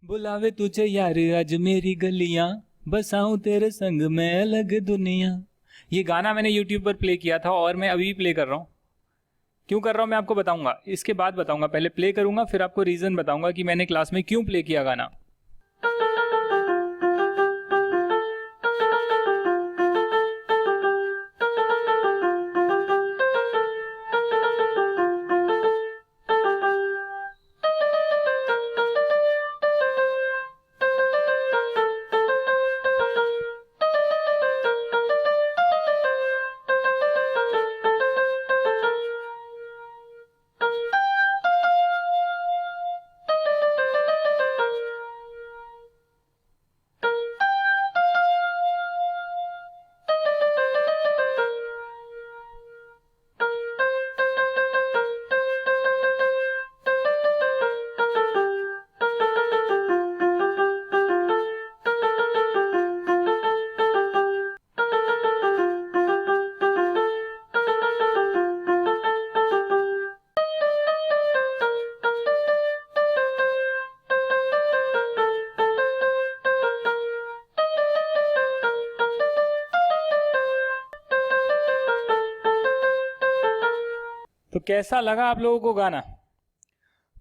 बुलावे तुझे यार आज मेरी गलियां, बसाऊं तेरे संग में अलग दुनिया। ये गाना मैंने YouTube पर प्ले किया था और मैं अभी प्ले कर रहा हूँ। क्यों कर रहा हूँ मैं आपको बताऊंगा, इसके बाद बताऊंगा। पहले प्ले करूंगा फिर आपको रीजन बताऊंगा कि मैंने क्लास में क्यों प्ले किया गाना। तो कैसा लगा आप लोगों को गाना?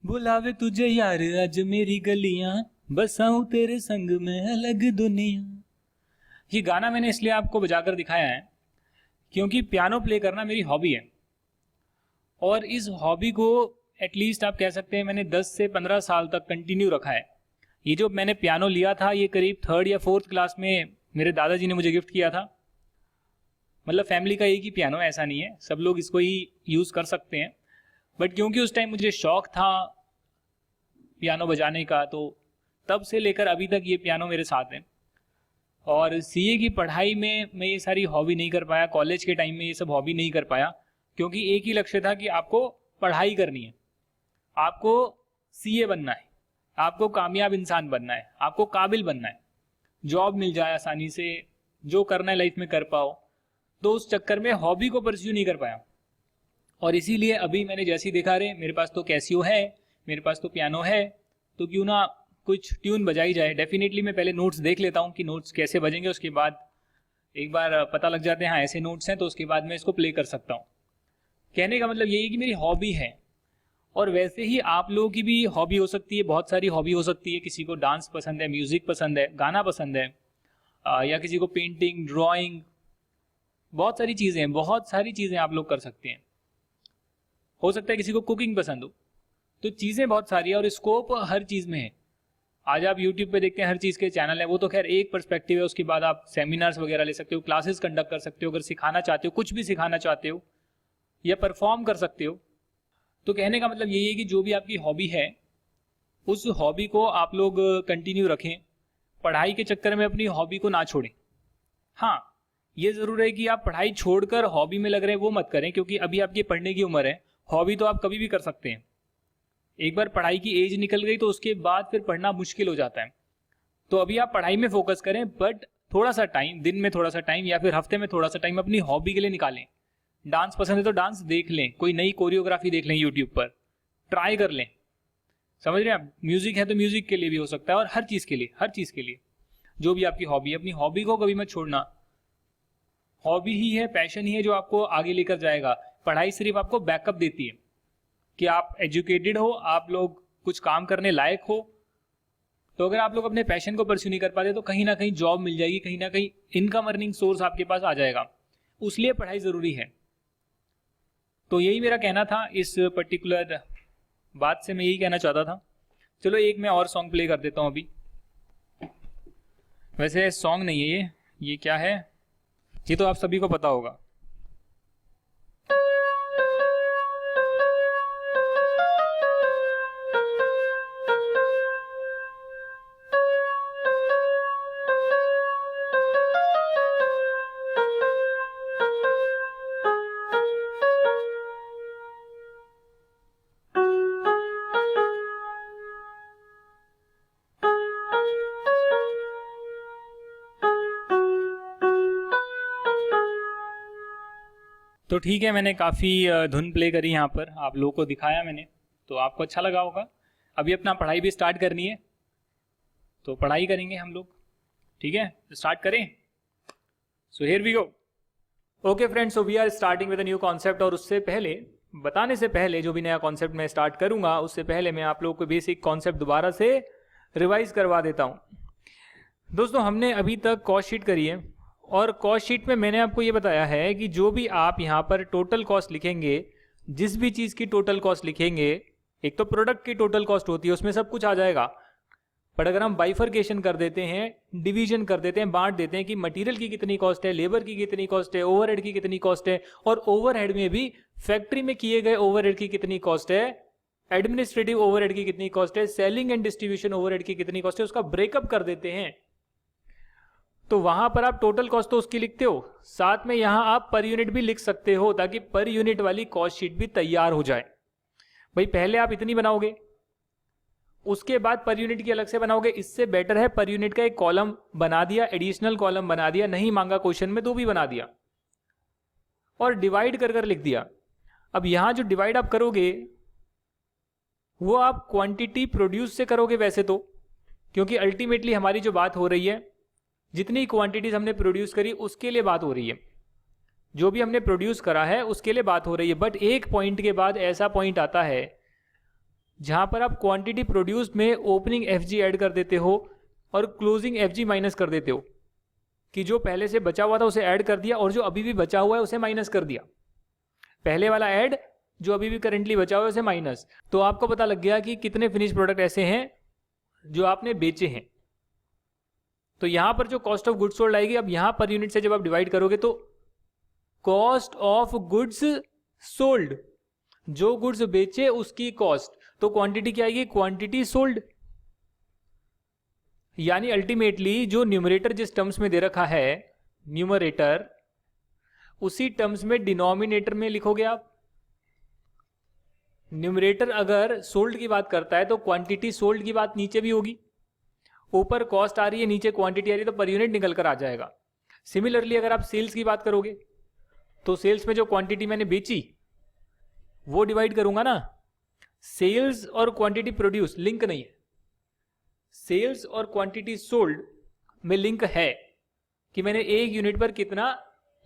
बुलावे तुझे यार आज मेरी गलियां, बसाऊं तेरे संग में अलग दुनिया। ये गाना मैंने इसलिए आपको बजाकर दिखाया है क्योंकि पियानो प्ले करना मेरी हॉबी है और इस हॉबी को एटलीस्ट आप कह सकते हैं मैंने 10 से 15 साल तक कंटिन्यू रखा है। ये जो मैंने पियानो लिया था ये करीब 3rd या 4th क्लास में मेरे दादाजी ने मुझे गिफ्ट किया था। मतलब फैमिली का एक ही पियानो, ऐसा नहीं है, सब लोग इसको ही यूज़ कर सकते हैं। बट क्योंकि उस टाइम मुझे शौक था पियानो बजाने का, तो तब से लेकर अभी तक ये पियानो मेरे साथ है। और सीए की पढ़ाई में मैं ये सारी हॉबी नहीं कर पाया, कॉलेज के टाइम में ये सब हॉबी नहीं कर पाया, क्योंकि एक ही लक्ष्य था कि आपको पढ़ाई करनी है, आपको सीए बनना है, आपको कामयाब इंसान बनना है, आपको काबिल बनना है, जॉब मिल जाए आसानी से, जो करना है लाइफ में कर पाओ। तो उस चक्कर में हॉबी को परस्यू नहीं कर पाया। और इसीलिए अभी मैंने जैसे ही देखा, रे मेरे पास तो कैसियो है, मेरे पास तो पियानो है, तो क्यों ना कुछ ट्यून बजाई जाए। डेफिनेटली मैं पहले नोट्स देख लेता हूँ कि नोट्स कैसे बजेंगे, उसके बाद एक बार पता लग जाते हैं हाँ ऐसे नोट्स हैं, तो उसके बाद मैं इसको प्ले कर सकता हूँ। कहने का मतलब यही है कि मेरी हॉबी है। और वैसे ही आप लोगों की भी हॉबी हो सकती है, बहुत सारी हॉबी हो सकती है। किसी को डांस पसंद है, म्यूजिक पसंद है, गाना पसंद है, या किसी को पेंटिंग, ड्राइंग, बहुत सारी चीज़ें हैं, बहुत सारी चीज़ें आप लोग कर सकते हैं। हो सकता है किसी को कुकिंग पसंद हो। तो चीज़ें बहुत सारी है और स्कोप हर चीज़ में है। आज आप यूट्यूब पे देखते हैं हर चीज़ के चैनल है, वो तो खैर एक पर्सपेक्टिव है। उसके बाद आप सेमिनार्स वगैरह ले सकते हो, क्लासेस कंडक्ट कर सकते हो, अगर सिखाना चाहते हो, कुछ भी सिखाना चाहते हो या परफॉर्म कर सकते हो। तो कहने का मतलब यही है कि जो भी आपकी हॉबी है उस हॉबी को आप लोग कंटिन्यू रखें, पढ़ाई के चक्कर में अपनी हॉबी को ना छोड़ें। हाँ, ये जरूर है कि आप पढ़ाई छोड़कर हॉबी में लग रहे हैं वो मत करें, क्योंकि अभी आपकी पढ़ने की उम्र है। हॉबी तो आप कभी भी कर सकते हैं। एक बार पढ़ाई की एज निकल गई तो उसके बाद फिर पढ़ना मुश्किल हो जाता है। तो अभी आप पढ़ाई में फोकस करें, बट थोड़ा सा टाइम, दिन में थोड़ा सा टाइम या फिर हफ्ते में थोड़ा सा टाइम अपनी हॉबी के लिए निकालें। डांस पसंद है तो डांस देख लें, कोई नई कोरियोग्राफी देख लें यूट्यूब पर, ट्राई कर लें। समझ रहे हैं आप? म्यूजिक है तो म्यूजिक के लिए भी हो सकता है, और हर चीज़ के लिए, हर चीज़ के लिए जो भी आपकी हॉबी है, अपनी हॉबी को कभी मत छोड़ना। हॉबी ही है, पैशन ही है जो आपको आगे लेकर जाएगा। पढ़ाई सिर्फ आपको बैकअप देती है कि आप एजुकेटेड हो, आप लोग कुछ काम करने लायक हो। तो अगर आप लोग अपने पैशन को परस्यू नहीं कर पाते तो कहीं ना कहीं जॉब मिल जाएगी, कहीं ना कहीं इनकम अर्निंग सोर्स आपके पास आ जाएगा। उसलिए पढ़ाई ज़रूरी है। तो यही मेरा कहना था, इस पर्टिकुलर बात से मैं यही कहना चाहता था। चलो एक मैं और सॉन्ग प्ले कर देता हूँ अभी। वैसे सॉन्ग नहीं है ये क्या है, ये तो आप सभी को पता होगा। तो ठीक है, मैंने काफ़ी धुन प्ले करी यहाँ पर, आप लोगों को दिखाया मैंने, तो आपको अच्छा लगा होगा। अभी अपना पढ़ाई भी स्टार्ट करनी है, तो पढ़ाई करेंगे हम लोग, ठीक है। स्टार्ट करें। So here we go. Okay friends, so we are starting with a new concept. और उससे पहले, बताने से पहले, जो भी नया कॉन्सेप्ट मैं स्टार्ट करूंगा उससे पहले मैं आप लोगों को बेसिक कॉन्सेप्ट दोबारा से रिवाइज करवा देता हूं। दोस्तों, हमने अभी तक कॉस्ट शीट करी है और कॉस्ट शीट में मैंने आपको ये बताया है कि जो भी आप यहाँ पर टोटल कॉस्ट लिखेंगे, जिस भी चीज़ की टोटल कॉस्ट लिखेंगे, एक तो प्रोडक्ट की टोटल कॉस्ट होती है, उसमें सब कुछ आ जाएगा। पर अगर हम बाइफरकेशन कर देते हैं, डिवीजन कर देते हैं, बांट देते हैं कि मटेरियल की कितनी कॉस्ट है, लेबर की कितनी कॉस्ट है, ओवरहेड की कितनी कॉस्ट है, और ओवरहेड में भी फैक्ट्री में किए गए ओवरहेड की कितनी कॉस्ट है, एडमिनिस्ट्रेटिव ओवरहेड की कितनी कॉस्ट है, सेलिंग एंड डिस्ट्रीब्यूशन ओवरहेड की कितनी कॉस्ट है, उसका ब्रेकअप कर देते हैं। तो वहां पर आप टोटल कॉस्ट तो उसकी लिखते हो, साथ में यहां आप पर यूनिट भी लिख सकते हो, ताकि पर यूनिट वाली कॉस्ट शीट भी तैयार हो जाए। भाई पहले आप इतनी बनाओगे, उसके बाद पर यूनिट की अलग से बनाओगे। इससे बेटर है पर यूनिट का एक कॉलम बना दिया, एडिशनल कॉलम बना दिया, नहीं मांगा क्वेश्चन में तो भी बना दिया, और डिवाइड कर कर लिख दिया। अब यहां जो डिवाइड आप करोगे वो आप क्वांटिटी प्रोड्यूस से करोगे वैसे तो, क्योंकि अल्टीमेटली हमारी जो बात हो रही है, जितनी क्वांटिटीज हमने प्रोड्यूस करी उसके लिए बात हो रही है, जो भी हमने प्रोड्यूस करा है उसके लिए बात हो रही है। बट एक पॉइंट के बाद ऐसा पॉइंट आता है जहां पर आप क्वांटिटी प्रोड्यूस्ड में ओपनिंग एफ ऐड कर देते हो और क्लोजिंग एफ माइनस कर देते हो, कि जो पहले से बचा हुआ था उसे ऐड कर दिया और जो अभी भी बचा हुआ है उसे माइनस कर दिया। पहले वाला ऐड, जो अभी भी करेंटली बचा हुआ है उसे माइनस। तो आपको पता लग गया कि कितने फिनिश प्रोडक्ट ऐसे हैं जो आपने बेचे हैं। तो यहां पर जो कॉस्ट ऑफ गुड्स सोल्ड आएगी, अब यहां पर यूनिट से जब आप डिवाइड करोगे तो कॉस्ट ऑफ गुड्स सोल्ड, जो गुड्स बेचे उसकी कॉस्ट, तो क्वांटिटी क्या आएगी, क्वांटिटी सोल्ड। यानी अल्टीमेटली जो न्यूमरेटर जिस टर्म्स में दे रखा है, न्यूमरेटर, उसी टर्म्स में डिनोमिनेटर में लिखोगे आप। न्यूमरेटर अगर सोल्ड की बात करता है तो क्वांटिटी सोल्ड की बात नीचे भी होगी। ऊपर कॉस्ट आ रही है, नीचे क्वांटिटी आ रही है, तो पर यूनिट निकल कर आ जाएगा। सिमिलरली अगर आप सेल्स की बात करोगे तो सेल्स में जो क्वांटिटी मैंने बेची वो डिवाइड करूंगा ना। सेल्स और क्वांटिटी प्रोड्यूस लिंक नहीं है, सेल्स और क्वांटिटी सोल्ड में लिंक है कि मैंने एक यूनिट पर कितना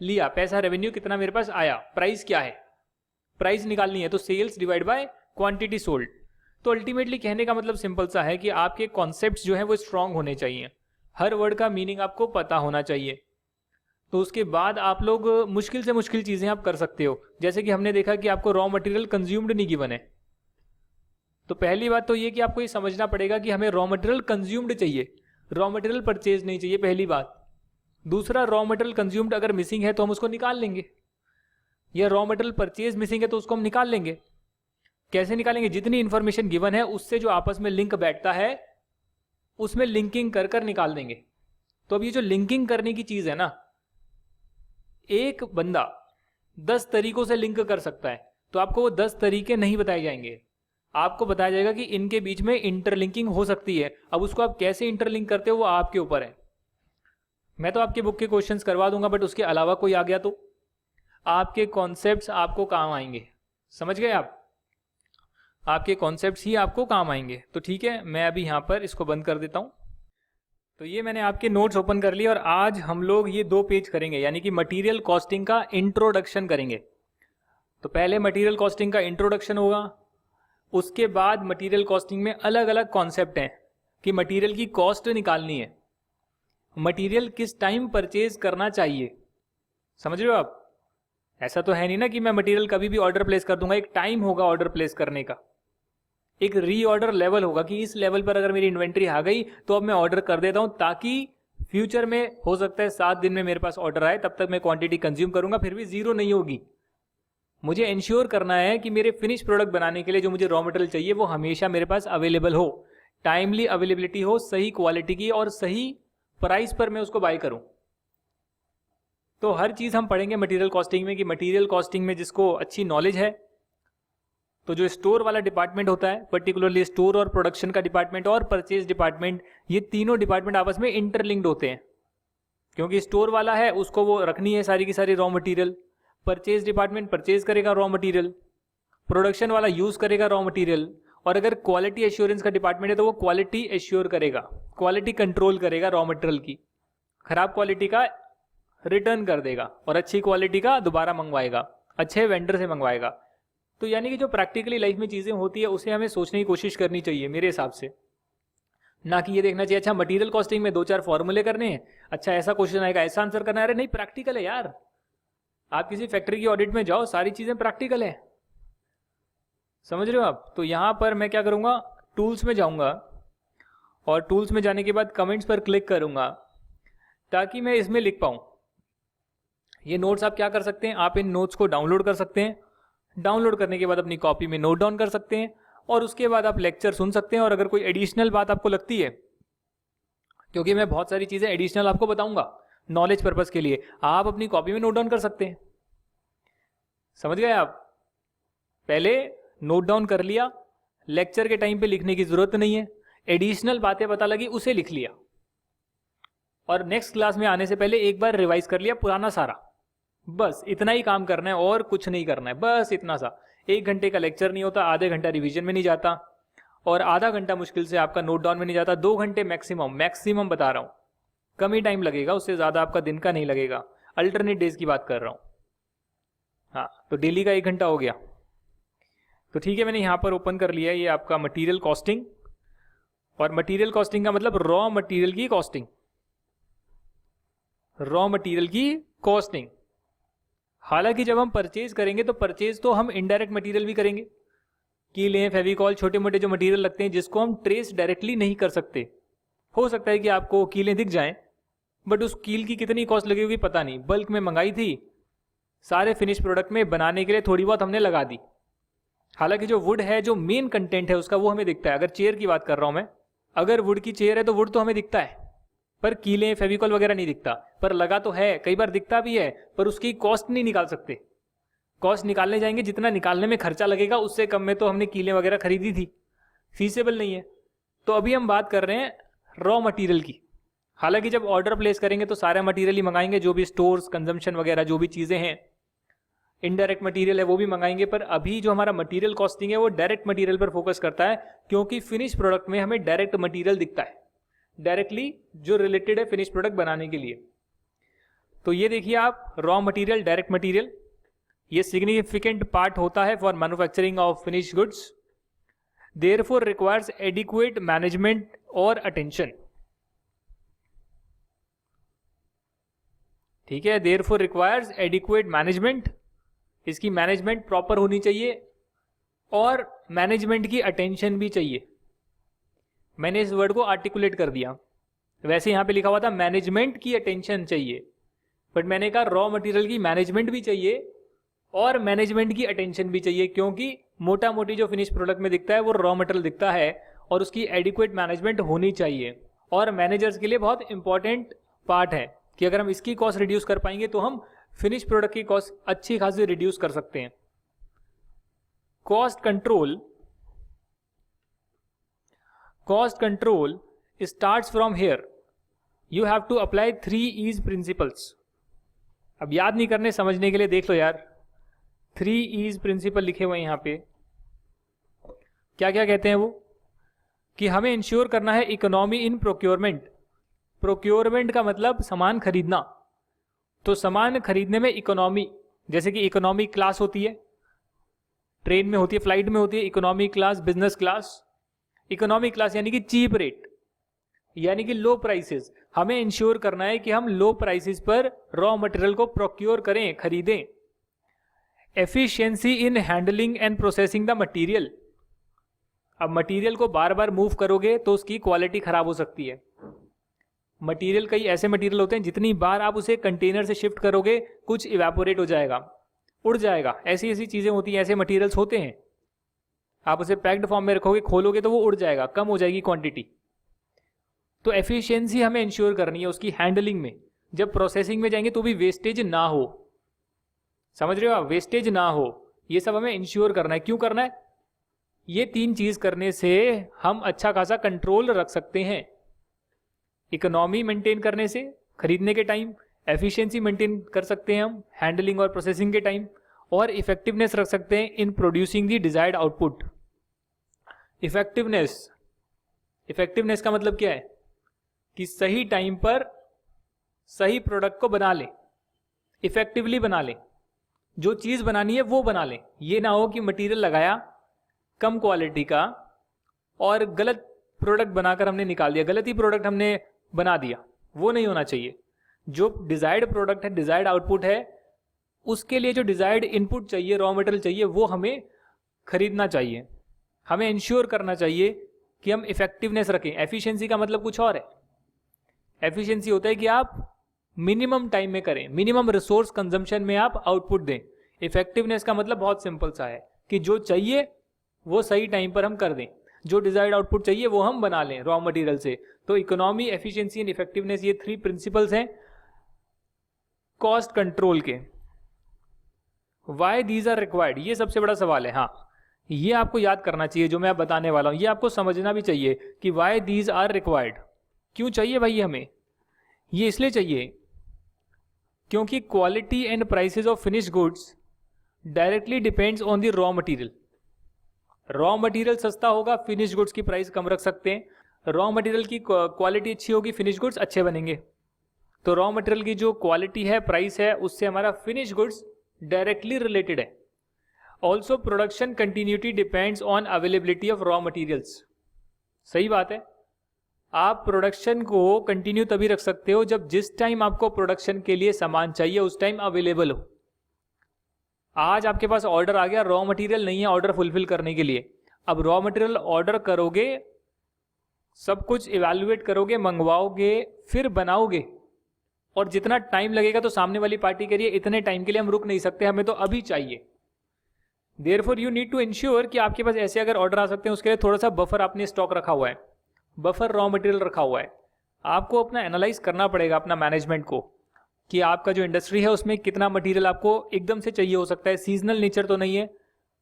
लिया, पैसा रेवेन्यू कितना मेरे पास आया, प्राइस क्या है, प्राइस निकालनी है, तो sales divide by quantity sold. तो अल्टीमेटली कहने का मतलब सिंपल सा है कि आपके कॉन्सेप्ट्स जो है वो स्ट्रांग होने चाहिए, हर वर्ड का मीनिंग आपको पता होना चाहिए। तो उसके बाद आप लोग मुश्किल से मुश्किल चीजें आप कर सकते हो। जैसे कि हमने देखा कि आपको रॉ मटेरियल कंज्यूम्ड नहीं गिवन है, तो पहली बात तो ये कि आपको ये समझना पड़ेगा कि हमें रॉ मटेरियल कंज्यूम्ड चाहिए, रॉ मटेरियल परचेज नहीं चाहिए, पहली बात। दूसरा, रॉ मटेरियल कंज्यूम्ड अगर मिसिंग है तो हम उसको निकाल लेंगे, या रॉ मटेरियल परचेज मिसिंग है तो उसको हम निकाल लेंगे। कैसे निकालेंगे, जितनी इंफॉर्मेशन गिवन है उससे जो आपस में लिंक बैठता है उसमें लिंकिंग कर कर निकाल देंगे। तो अब ये जो लिंकिंग करने की चीज है ना, एक बंदा 10 तरीकों से लिंक कर सकता है, तो आपको वो 10 तरीके नहीं बताए जाएंगे, आपको बताया जाएगा कि इनके बीच में इंटरलिंकिंग हो सकती है। अब उसको आप कैसे इंटरलिंक करते हो वो आपके ऊपर है। मैं तो आपके बुक के क्वेश्चंस करवा दूंगा, बट उसके अलावा कोई आ गया तो आपके कॉन्सेप्ट्स आपको काम आएंगे। समझ गए आप, आपके कॉन्सेप्ट्स ही आपको काम आएंगे। तो ठीक है, मैं अभी यहां पर इसको बंद कर देता हूं। तो ये मैंने आपके नोट्स ओपन कर लिए और आज हम लोग ये 2 पेज करेंगे, यानी कि मटेरियल कॉस्टिंग का इंट्रोडक्शन करेंगे। तो पहले मटेरियल कॉस्टिंग का इंट्रोडक्शन होगा, उसके बाद मटेरियल कॉस्टिंग में अलग अलग कॉन्सेप्ट हैं कि मटेरियल की कॉस्ट निकालनी है, मटेरियल किस टाइम परचेज करना चाहिए। समझ रहे हो आप, ऐसा तो है नहीं ना कि मैं मटेरियल कभी भी ऑर्डर प्लेस कर दूंगा, एक टाइम होगा ऑर्डर प्लेस करने का, एक रीऑर्डर लेवल होगा कि इस लेवल पर अगर मेरी इन्वेंट्री आ गई तो अब मैं ऑर्डर कर देता हूं, ताकि फ्यूचर में हो सकता है 7 दिन में मेरे पास ऑर्डर आए, तब तक मैं क्वांटिटी कंज्यूम करूंगा, फिर भी जीरो नहीं होगी। मुझे इंश्योर करना है कि मेरे फिनिश प्रोडक्ट बनाने के लिए जो मुझे रॉ मटेरियल चाहिए वो हमेशा मेरे पास अवेलेबल हो, टाइमली अवेलेबिलिटी हो, सही क्वालिटी की और सही प्राइस पर मैं उसको बाय करूं। तो हर चीज हम पढ़ेंगे मटेरियल कॉस्टिंग में, कि मटेरियल कॉस्टिंग में जिसको अच्छी नॉलेज है, तो जो स्टोर वाला डिपार्टमेंट होता है, पर्टिकुलरली स्टोर और प्रोडक्शन का डिपार्टमेंट और परचेज डिपार्टमेंट, ये तीनों डिपार्टमेंट आपस में इंटरलिंक्ड होते हैं। क्योंकि स्टोर वाला है उसको वो रखनी है सारी की सारी raw material, purchase department purchase करेगा रॉ मटेरियल, प्रोडक्शन वाला यूज करेगा रॉ मटेरियल, और अगर क्वालिटी एश्योरेंस का डिपार्टमेंट है तो वो क्वालिटी एश्योर करेगा, क्वालिटी कंट्रोल करेगा रॉ मटेरियल की, खराब क्वालिटी का रिटर्न कर देगा और अच्छी क्वालिटी का दोबारा मंगवाएगा, अच्छे वेंडर से मंगवाएगा। तो यानी कि जो प्रैक्टिकली लाइफ में चीज़ें होती है उसे हमें सोचने की कोशिश करनी चाहिए मेरे हिसाब से, ना कि ये देखना चाहिए अच्छा मटेरियल कॉस्टिंग में 2-4 फॉर्मूले करने हैं, अच्छा ऐसा क्वेश्चन आएगा ऐसा आंसर करना है। अरे नहीं, प्रैक्टिकल है यार। आप किसी फैक्ट्री की ऑडिट में जाओ, सारी चीज़ें प्रैक्टिकल है, समझ रहे हो आप। तो यहाँ पर मैं क्या करूँगा, टूल्स में जाऊँगा और टूल्स में जाने के बाद कमेंट्स पर क्लिक करूँगा ताकि मैं इसमें लिख पाऊँ। ये नोट्स आप क्या कर सकते हैं, आप इन नोट्स को डाउनलोड कर सकते हैं, डाउनलोड करने के बाद अपनी कॉपी में नोट डाउन कर सकते हैं और उसके बाद आप लेक्चर सुन सकते हैं। और अगर कोई एडिशनल बात आपको लगती है, क्योंकि मैं बहुत सारी चीज़ें एडिशनल आपको बताऊंगा नॉलेज पर्पस के लिए, आप अपनी कॉपी में नोट डाउन कर सकते हैं। समझ गए आप। पहले नोट डाउन कर लिया, लेक्चर के टाइम पे लिखने की जरूरत नहीं है, एडिशनल बातें पता लगी उसे लिख लिया और नेक्स्ट क्लास में आने से पहले एक बार रिवाइज कर लिया पुराना सारा। बस इतना ही काम करना है और कुछ नहीं करना है, बस इतना सा। 1 घंटे का लेक्चर नहीं होता, आधे घंटा रिवीजन में नहीं जाता और आधा घंटा मुश्किल से आपका नोट डाउन में नहीं जाता। 2 घंटे मैक्सिमम बता रहा हूँ, कम ही टाइम लगेगा, उससे ज़्यादा आपका दिन का नहीं लगेगा। अल्टरनेट डेज की बात कर रहा हूँ। हाँ, तो डेली का 1 घंटा हो गया। तो ठीक है, मैंने यहाँ पर ओपन कर लिया ये आपका मटीरियल कॉस्टिंग। और मटीरियल कॉस्टिंग का मतलब रॉ मटीरियल की कॉस्टिंग, रॉ मटीरियल की कॉस्टिंग। हालांकि जब हम परचेज करेंगे तो परचेज तो हम इनडायरेक्ट मटेरियल भी करेंगे, कीलें, फेविकॉल, छोटे मोटे जो मटेरियल लगते हैं जिसको हम ट्रेस डायरेक्टली नहीं कर सकते। हो सकता है कि आपको कीलें दिख जाएं, बट उस कील की कितनी कॉस्ट लगी होगी पता नहीं। बल्क में मंगाई थी, सारे फिनिश प्रोडक्ट में बनाने के लिए थोड़ी बहुत हमने लगा दी। हालांकि जो वुड है, जो मेन कंटेंट है उसका, वो हमें दिखता है। अगर चेयर की बात कर रहा हूं मैं, अगर वुड की चेयर है तो वुड तो हमें दिखता है, पर कीलें, फेविकॉल वगैरह नहीं दिखता। पर लगा तो है, कई बार दिखता भी है, पर उसकी कॉस्ट नहीं निकाल सकते। कॉस्ट निकालने जाएंगे, जितना निकालने में खर्चा लगेगा उससे कम में तो हमने कीलें वगैरह खरीदी थी, फीसेबल नहीं है। तो अभी हम बात कर रहे हैं रॉ मटेरियल की। हालांकि जब ऑर्डर प्लेस करेंगे तो सारा मटेरियल ही मंगाएंगे, जो भी स्टोर्स, कंजम्पशन वगैरह जो भी चीज़ें हैं, इनडायरेक्ट मटेरियल है वो भी मंगाएंगे। पर अभी जो हमारा मटेरियल कॉस्टिंग है वो डायरेक्ट मटेरियल पर फोकस करता है, क्योंकि फिनिश प्रोडक्ट में हमें डायरेक्ट मटेरियल दिखता है, डायरेक्टली जो रिलेटेड है फिनिश प्रोडक्ट बनाने के लिए। तो ये देखिए आप, रॉ मटेरियल, डायरेक्ट मटेरियल, ये सिग्निफिकेंट पार्ट होता है for manufacturing of finish goods, therefore requires adequate management और अटेंशन। ठीक है, देयरफॉर रिक्वायर्स एडिक्वेट मैनेजमेंट, इसकी मैनेजमेंट प्रॉपर होनी चाहिए और मैनेजमेंट की अटेंशन भी चाहिए। मैंने इस वर्ड को आर्टिकुलेट कर दिया, वैसे यहां पे लिखा हुआ था मैनेजमेंट की अटेंशन चाहिए, बट मैंने कहा रॉ मटेरियल की मैनेजमेंट भी चाहिए और मैनेजमेंट की अटेंशन भी चाहिए, क्योंकि मोटा मोटी जो फिनिश प्रोडक्ट में दिखता है वो रॉ मटेरियल दिखता है और उसकी एडिक्वेट मैनेजमेंट होनी चाहिए। और मैनेजर्स के लिए बहुत इंपॉर्टेंट पार्ट है कि अगर हम इसकी कॉस्ट रिड्यूस कर पाएंगे तो हम फिनिश प्रोडक्ट की कॉस्ट अच्छी खासी रिड्यूस कर सकते हैं। Cost control starts from here. You have to apply 3 E's principles. अब याद नहीं करने, समझने के लिए देख लो यार, 3 E's प्रिंसिपल लिखे हुए हैं यहाँ पे। क्या क्या कहते हैं वो, कि हमें इंश्योर करना है इकोनॉमी इन प्रोक्योरमेंट। प्रोक्योरमेंट का मतलब सामान खरीदना, तो सामान खरीदने में इकोनॉमी, जैसे कि इकोनॉमी क्लास होती है, ट्रेन में होती है, फ्लाइट में होती है economy class, business class. Economy class यानी कि चीप रेट, यानी कि लो प्राइसेस। हमें इंश्योर करना है कि हम लो प्राइसेस पर रॉ मटेरियल को प्रोक्योर करें, खरीदें। Efficiency in handling and processing the material. अब मटेरियल को बार बार मूव करोगे तो उसकी क्वालिटी खराब हो सकती है। मटेरियल, कई ऐसे मटेरियल होते हैं जितनी बार आप उसे कंटेनर से शिफ्ट करोगे कुछ इवेपोरेट हो जाएगा, उड़ जाएगा। ऐसी ऐसी चीजें होती हैं, ऐसे मटेरियल्स होते हैं। आप उसे पैक्ड फॉर्म में रखोगे, खोलोगे तो वो उड़ जाएगा, कम हो जाएगी क्वांटिटी। तो एफिशिएंसी हमें इंश्योर करनी है उसकी हैंडलिंग में। जब प्रोसेसिंग में जाएंगे तो भी वेस्टेज ना हो, समझ रहे हो आप, वेस्टेज ना हो, ये सब हमें इंश्योर करना है। क्यों करना है? ये 3 चीज करने से हम अच्छा खासा कंट्रोल रख सकते हैं। इकोनॉमी मेंटेन करने से खरीदने के टाइम, एफिशिएंसी मेंटेन कर सकते हैं हम हैंडलिंग और प्रोसेसिंग के टाइम, और इफेक्टिवनेस रख सकते हैं in producing the desired output. Effectiveness, effectiveness का मतलब क्या है कि सही टाइम पर सही प्रोडक्ट को बना ले, इफेक्टिवली बना ले, जो चीज बनानी है वो बना ले। ये ना हो कि मटेरियल लगाया कम क्वालिटी का और गलत प्रोडक्ट बनाकर हमने निकाल दिया, गलत ही प्रोडक्ट हमने बना दिया, वो नहीं होना चाहिए। जो डिजायर्ड प्रोडक्ट है, डिजायर्ड आउटपुट है, उसके लिए जो डिजायर्ड इनपुट चाहिए, रॉ मटेरियल चाहिए, वो हमें खरीदना चाहिए। हमें इंश्योर करना चाहिए कि हम इफेक्टिवनेस रखें। एफिशिएंसी का मतलब कुछ और है। एफिशिएंसी होता है कि आप मिनिमम टाइम में करें, मिनिमम रिसोर्स कंजम्पशन में आप आउटपुट दें। इफेक्टिवनेस का मतलब बहुत सिंपल सा है कि जो चाहिए वो सही टाइम पर हम कर दें, जो डिजायर्ड आउटपुट चाहिए वो हम बना लें रॉ मटेरियल से। तो इकोनॉमी, एफिशिएंसी एंड इफेक्टिवनेस, ये 3 प्रिंसिपल्स हैं कॉस्ट कंट्रोल के। वाई दीज आर रिक्वायर्ड, ये सबसे बड़ा सवाल है। हाँ, ये आपको याद करना चाहिए जो मैं आप बताने वाला हूं, ये आपको समझना भी चाहिए कि वाई दीज आर रिक्वायर्ड, क्यों चाहिए भाई हमें। ये इसलिए चाहिए क्योंकि quality and prices of finish goods directly depends on the raw material. Raw material सस्ता होगा, फिनिश गुड्स की प्राइस कम रख सकते हैं। रॉ मटेरियल की क्वालिटी अच्छी होगी, फिनिश गुड्स अच्छे बनेंगे। तो रॉ मटेरियल की जो क्वालिटी है, प्राइस है, उससे हमारा फिनिश गुड्स डायरेक्टली रिलेटेड है। Also production continuity depends on availability of raw materials. सही बात है। आप प्रोडक्शन को कंटिन्यू तभी रख सकते हो जब जिस टाइम आपको प्रोडक्शन के लिए सामान चाहिए उस टाइम अवेलेबल हो। आज आपके पास ऑर्डर आ गया, रॉ मटेरियल नहीं है ऑर्डर फुलफिल करने के लिए। अब रॉ मटेरियल ऑर्डर करोगे, सब कुछ इवैल्यूएट करोगे, मंगवाओगे, फिर बनाओगे, और जितना टाइम लगेगा तो सामने वाली पार्टी कह रही है इतने टाइम के लिए हम रुक नहीं सकते, हमें तो अभी चाहिए। Therefore you need to ensure कि आपके पास ऐसे अगर ऑर्डर आ सकते हैं उसके लिए थोड़ा सा बफर आपने स्टॉक रखा हुआ है, बफर रॉ मटेरियल रखा हुआ है। आपको अपना एनालाइज करना पड़ेगा, अपना मैनेजमेंट को, कि आपका जो इंडस्ट्री है उसमें कितना मटेरियल आपको एकदम से चाहिए हो सकता है। सीजनल नेचर तो नहीं है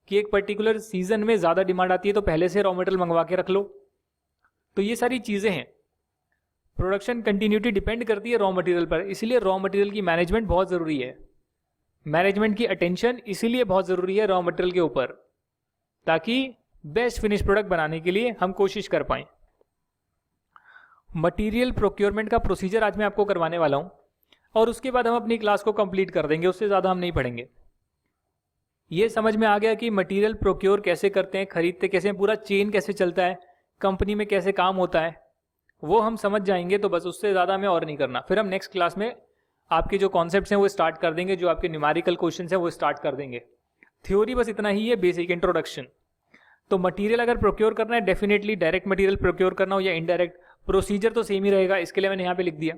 कि एक पर्टिकुलर सीजन में ज़्यादा डिमांड आती है तो पहले से रॉ मटेरियल मंगवा के रख लो। तो ये सारी चीज़ें हैं। प्रोडक्शन कंटिन्यूटी डिपेंड करती है रॉ मटेरियल पर, इसीलिए रॉ मटेरियल की मैनेजमेंट बहुत ज़रूरी है। मैनेजमेंट की अटेंशन इसीलिए बहुत ज़रूरी है रॉ मटेरियल के ऊपर, ताकि बेस्ट फिनिश प्रोडक्ट बनाने के लिए हम कोशिश कर पाएँ। मटेरियल प्रोक्योरमेंट का प्रोसीजर आज मैं आपको करवाने वाला हूँ, और उसके बाद हम अपनी क्लास को कंप्लीट कर देंगे, उससे ज़्यादा हम नहीं पढ़ेंगे। ये समझ में आ गया कि मटेरियल प्रोक्योर कैसे करते हैं, खरीदते कैसे हैं, पूरा चेन कैसे चलता है, कंपनी में कैसे काम होता है, वो हम समझ जाएंगे। तो बस, उससे ज़्यादा हमें और नहीं करना। फिर हम नेक्स्ट क्लास में आपके जो कॉन्सेप्ट्स हैं वो स्टार्ट कर देंगे, जो आपके न्यूमेरिकल क्वेश्चन हैं वो स्टार्ट कर देंगे। थ्योरी बस इतना ही है, बेसिक इंट्रोडक्शन। तो मटेरियल अगर प्रोक्योर करना है, डेफिनेटली डायरेक्ट मटेरियल प्रोक्योर करना हो या इनडायरेक्ट, प्रोसीजर तो सेम ही रहेगा। इसके लिए मैंने यहाँ पे लिख दिया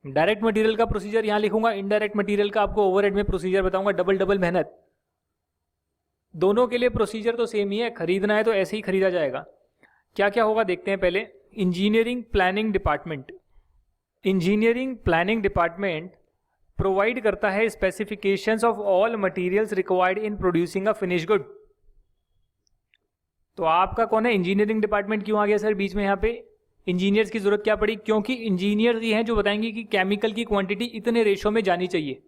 डायरेक्ट मटेरियल का प्रोसीजर, यहाँ लिखूंगा इनडायरेक्ट मटेरियल का आपको ओवरहेड में प्रोसीजर बताऊंगा। डबल मेहनत, दोनों के लिए प्रोसीजर तो सेम ही है। खरीदना है तो ऐसे ही खरीदा जाएगा। क्या क्या होगा देखते हैं पहले। Engineering planning department, engineering planning department provide करता है specifications of all materials required in producing a finish good. तो आपका कौन है, इंजीनियरिंग डिपार्टमेंट क्यों आ गया सर बीच में यहाँ पे? इंजीनियर्स की जरूरत क्या पड़ी? क्योंकि इंजीनियर्स ये हैं जो बताएंगे कि केमिकल की क्वांटिटी इतने रेशो में जानी चाहिए।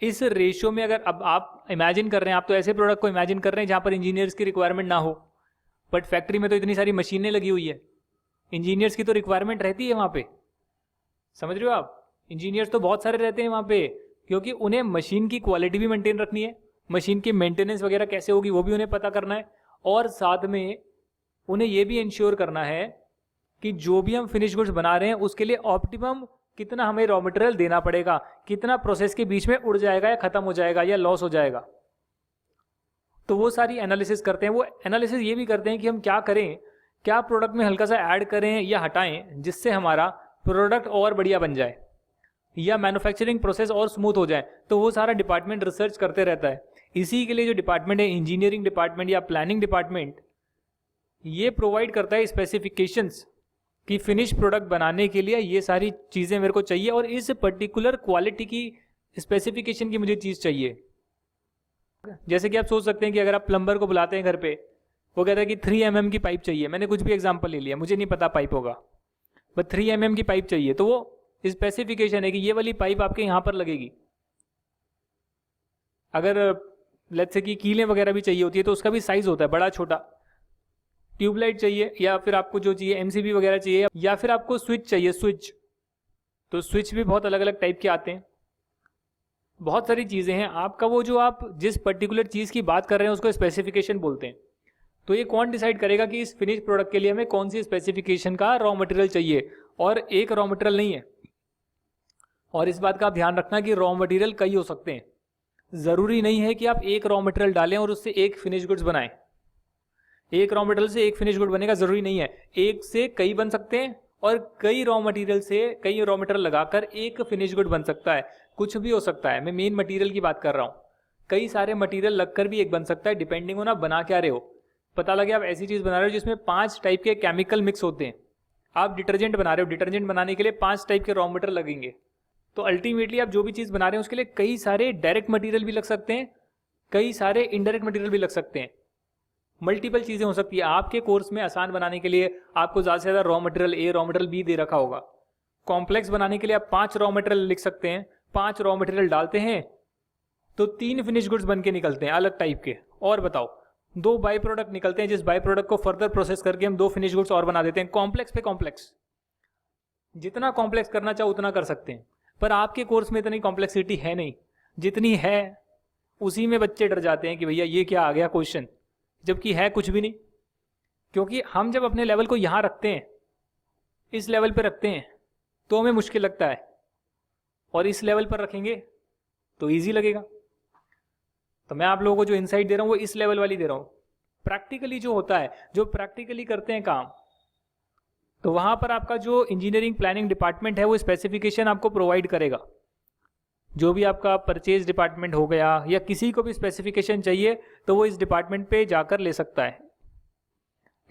इस रेशो में अगर, अब आप इमेजिन कर रहे हैं, आप तो ऐसे प्रोडक्ट को इमेजिन कर रहे हैं जहाँ पर इंजीनियर्स की रिक्वायरमेंट ना हो, बट फैक्ट्री में तो इतनी सारी मशीनें लगी हुई है, इंजीनियर्स की तो रिक्वायरमेंट रहती है वहाँ पे। समझ रहे हो आप? इंजीनियर्स तो बहुत सारे रहते हैं वहाँ पे, क्योंकि उन्हें मशीन की क्वालिटी भी मेंटेन रखनी है, मशीन की मेंटेनेंस वगैरह कैसे होगी वो भी उन्हें पता करना है, और साथ में उन्हें ये भी इंश्योर करना है कि जो भी हम फिनिश गुड्स बना रहे हैं उसके लिए ऑप्टिमम कितना हमें रॉ मटेरियल देना पड़ेगा, कितना प्रोसेस के बीच में उड़ जाएगा या खत्म हो जाएगा या लॉस हो जाएगा। तो वो सारी एनालिसिस करते हैं। वो एनालिसिस ये भी करते हैं कि हम क्या करें, क्या प्रोडक्ट में हल्का सा ऐड करें या हटाएं जिससे हमारा प्रोडक्ट और बढ़िया बन जाए या मैन्युफैक्चरिंग प्रोसेस और स्मूथ हो जाए। तो वो सारा डिपार्टमेंट रिसर्च करते रहता है। इसी के लिए जो डिपार्टमेंट है इंजीनियरिंग डिपार्टमेंट या प्लानिंग डिपार्टमेंट, ये प्रोवाइड करता है स्पेसिफिकेशंस कि फिनिश प्रोडक्ट बनाने के लिए ये सारी चीज़ें मेरे को चाहिए और इस पर्टिकुलर क्वालिटी की स्पेसिफिकेशन की मुझे चीज़ चाहिए। जैसे कि आप सोच सकते हैं कि अगर आप प्लम्बर को बुलाते हैं घर पे, वो कहता है कि 3 mm की पाइप चाहिए, मैंने कुछ भी एग्जांपल ले लिया, मुझे नहीं पता पाइप होगा, बट 3 mm की पाइप चाहिए, तो वो स्पेसिफिकेशन है कि ये वाली पाइप आपके यहाँ पर लगेगी। अगर लेट्स से कि कीलें वगैरह भी चाहिए होती है तो उसका भी साइज होता है, बड़ा छोटा। ट्यूबलाइट चाहिए, या फिर आपको जो चाहिए एमसीबी वगैरह चाहिए, या फिर आपको स्विच चाहिए, स्विच। तो स्विच भी बहुत अलग अलग टाइप के आते हैं, बहुत सारी चीज़ें हैं। आपका वो जो आप जिस पर्टिकुलर चीज़ की बात कर रहे हैं उसको स्पेसिफिकेशन बोलते हैं। तो ये कौन डिसाइड करेगा कि इस फिनिश प्रोडक्ट के लिए हमें कौन सी स्पेसिफिकेशन का रॉ मटेरियल चाहिए, और एक रॉ मटेरियल नहीं है। और इस बात का आप ध्यान रखना कि रॉ मटेरियल कई हो सकते हैं, ज़रूरी नहीं है कि आप एक रॉ मटेरियल डालें और उससे एक फिनिश गुड्स बनाएं। एक रॉ मटेरियल से एक फिनिश गुड बनेगा ज़रूरी नहीं है, एक से कई बन सकते हैं, और कई रॉ मटेरियल से कई रॉ मटेरियल लगाकर एक फिनिश गुड बन सकता है, कुछ भी हो सकता है। मैं मेन मटेरियल की बात कर रहा हूँ, कई सारे मटेरियल लगकर भी एक बन सकता है, डिपेंडिंग हो ना बना क्या रहे हो। पता लगे आप ऐसी चीज़ बना रहे हो जिसमें 5 टाइप के केमिकल मिक्स होते हैं, आप डिटर्जेंट बना रहे हो, डिटर्जेंट बनाने के लिए 5 टाइप के रॉ मटेरियल लगेंगे। तो अल्टीमेटली आप जो भी चीज़ बना रहे हैं उसके लिए कई सारे डायरेक्ट मटेरियल भी लग सकते हैं, कई सारे इनडायरेक्ट मटेरियल भी लग सकते हैं, मल्टीपल चीज़ें हो सकती है। आपके कोर्स में आसान बनाने के लिए आपको ज़्यादा से ज़्यादा raw material A, raw material B दे रखा होगा। कॉम्प्लेक्स बनाने के लिए आप 5 रॉ मटेरियल लिख सकते हैं, 5 रॉ मटेरियल डालते हैं तो 3 फिनिश गुड्स बन के निकलते हैं अलग टाइप के। और बताओ 2 बाई प्रोडक्ट निकलते हैं, जिस बाई प्रोडक्ट को फर्दर प्रोसेस करके हम 2 फिनिश गुड्स और बना देते हैं। कॉम्प्लेक्स पे कॉम्प्लेक्स, जितना कॉम्प्लेक्स करना चाहो उतना कर सकते हैं, पर आपके कोर्स में इतनी कॉम्प्लेक्सिटी है नहीं। जितनी है उसी में बच्चे डर जाते हैं कि भैया ये क्या आ गया क्वेश्चन, जबकि है कुछ भी नहीं। क्योंकि हम जब अपने लेवल को यहाँ रखते हैं, इस लेवल पर रखते हैं, तो हमें मुश्किल लगता है, और इस लेवल पर रखेंगे तो इजी लगेगा। तो मैं आप लोगों को जो इनसाइट दे रहा हूँ वो इस लेवल वाली दे रहा हूँ। प्रैक्टिकली जो होता है, जो प्रैक्टिकली करते हैं काम, तो वहां पर आपका जो इंजीनियरिंग प्लानिंग डिपार्टमेंट है वो स्पेसिफिकेशन आपको प्रोवाइड करेगा। जो भी आपका परचेज डिपार्टमेंट हो गया या किसी को भी स्पेसिफिकेशन चाहिए तो वो इस डिपार्टमेंट पे जाकर ले सकता है,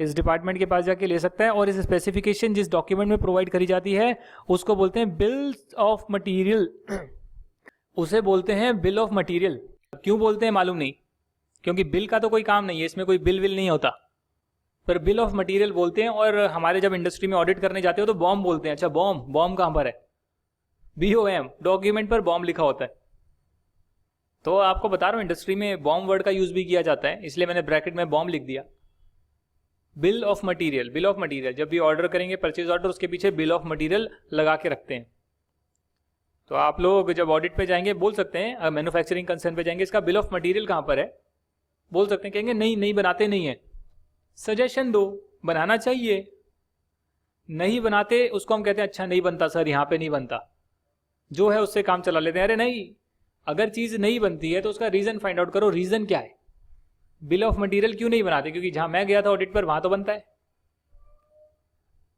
इस डिपार्टमेंट के पास जाके ले सकता है। और इस स्पेसिफिकेशन जिस डॉक्यूमेंट में प्रोवाइड करी जाती है उसको बोलते हैं बिल ऑफ मटीरियल, उसे बोलते हैं बिल ऑफ मटीरियल। क्यों बोलते हैं मालूम नहीं, क्योंकि बिल का तो कोई काम नहीं है, इसमें कोई बिल विल नहीं होता, पर बिल ऑफ मटीरियल बोलते हैं। और हमारे जब इंडस्ट्री में ऑडिट करने जाते हो तो बॉम्ब बोलते हैं। अच्छा बॉम्ब कहाँ पर है? BOM, डॉक्यूमेंट पर बॉम्ब लिखा होता है। तो आपको बता रहा हूँ इंडस्ट्री में बॉम्ब वर्ड का यूज भी किया जाता है, इसलिए मैंने ब्रैकेट में बॉम्ब लिख दिया। Bill of material, bill of material जब भी ऑर्डर करेंगे परचेज ऑर्डर, उसके पीछे बिल ऑफ मटीरियल लगा के रखते हैं। तो आप लोग जब ऑडिट पे जाएंगे बोल सकते हैं, मैन्युफैक्चरिंग कंसर्न पे जाएंगे, इसका बिल ऑफ मटीरियल कहाँ पर है, बोल सकते हैं, कहेंगे नहीं बनाते नहीं है। सजेशन दो, बनाना चाहिए। नहीं बनाते उसको हम कहते हैं अच्छा नहीं बनता सर, यहाँ पे नहीं बनता, जो है उससे काम चला लेते हैं। अरे नहीं, अगर चीज नहीं बनती है तो उसका रीजन फाइंड आउट करो, रीजन क्या है, बिल ऑफ मटीरियल क्यों नहीं बनाते? क्योंकि जहां मैं गया था ऑडिट पर वहां तो बनता है।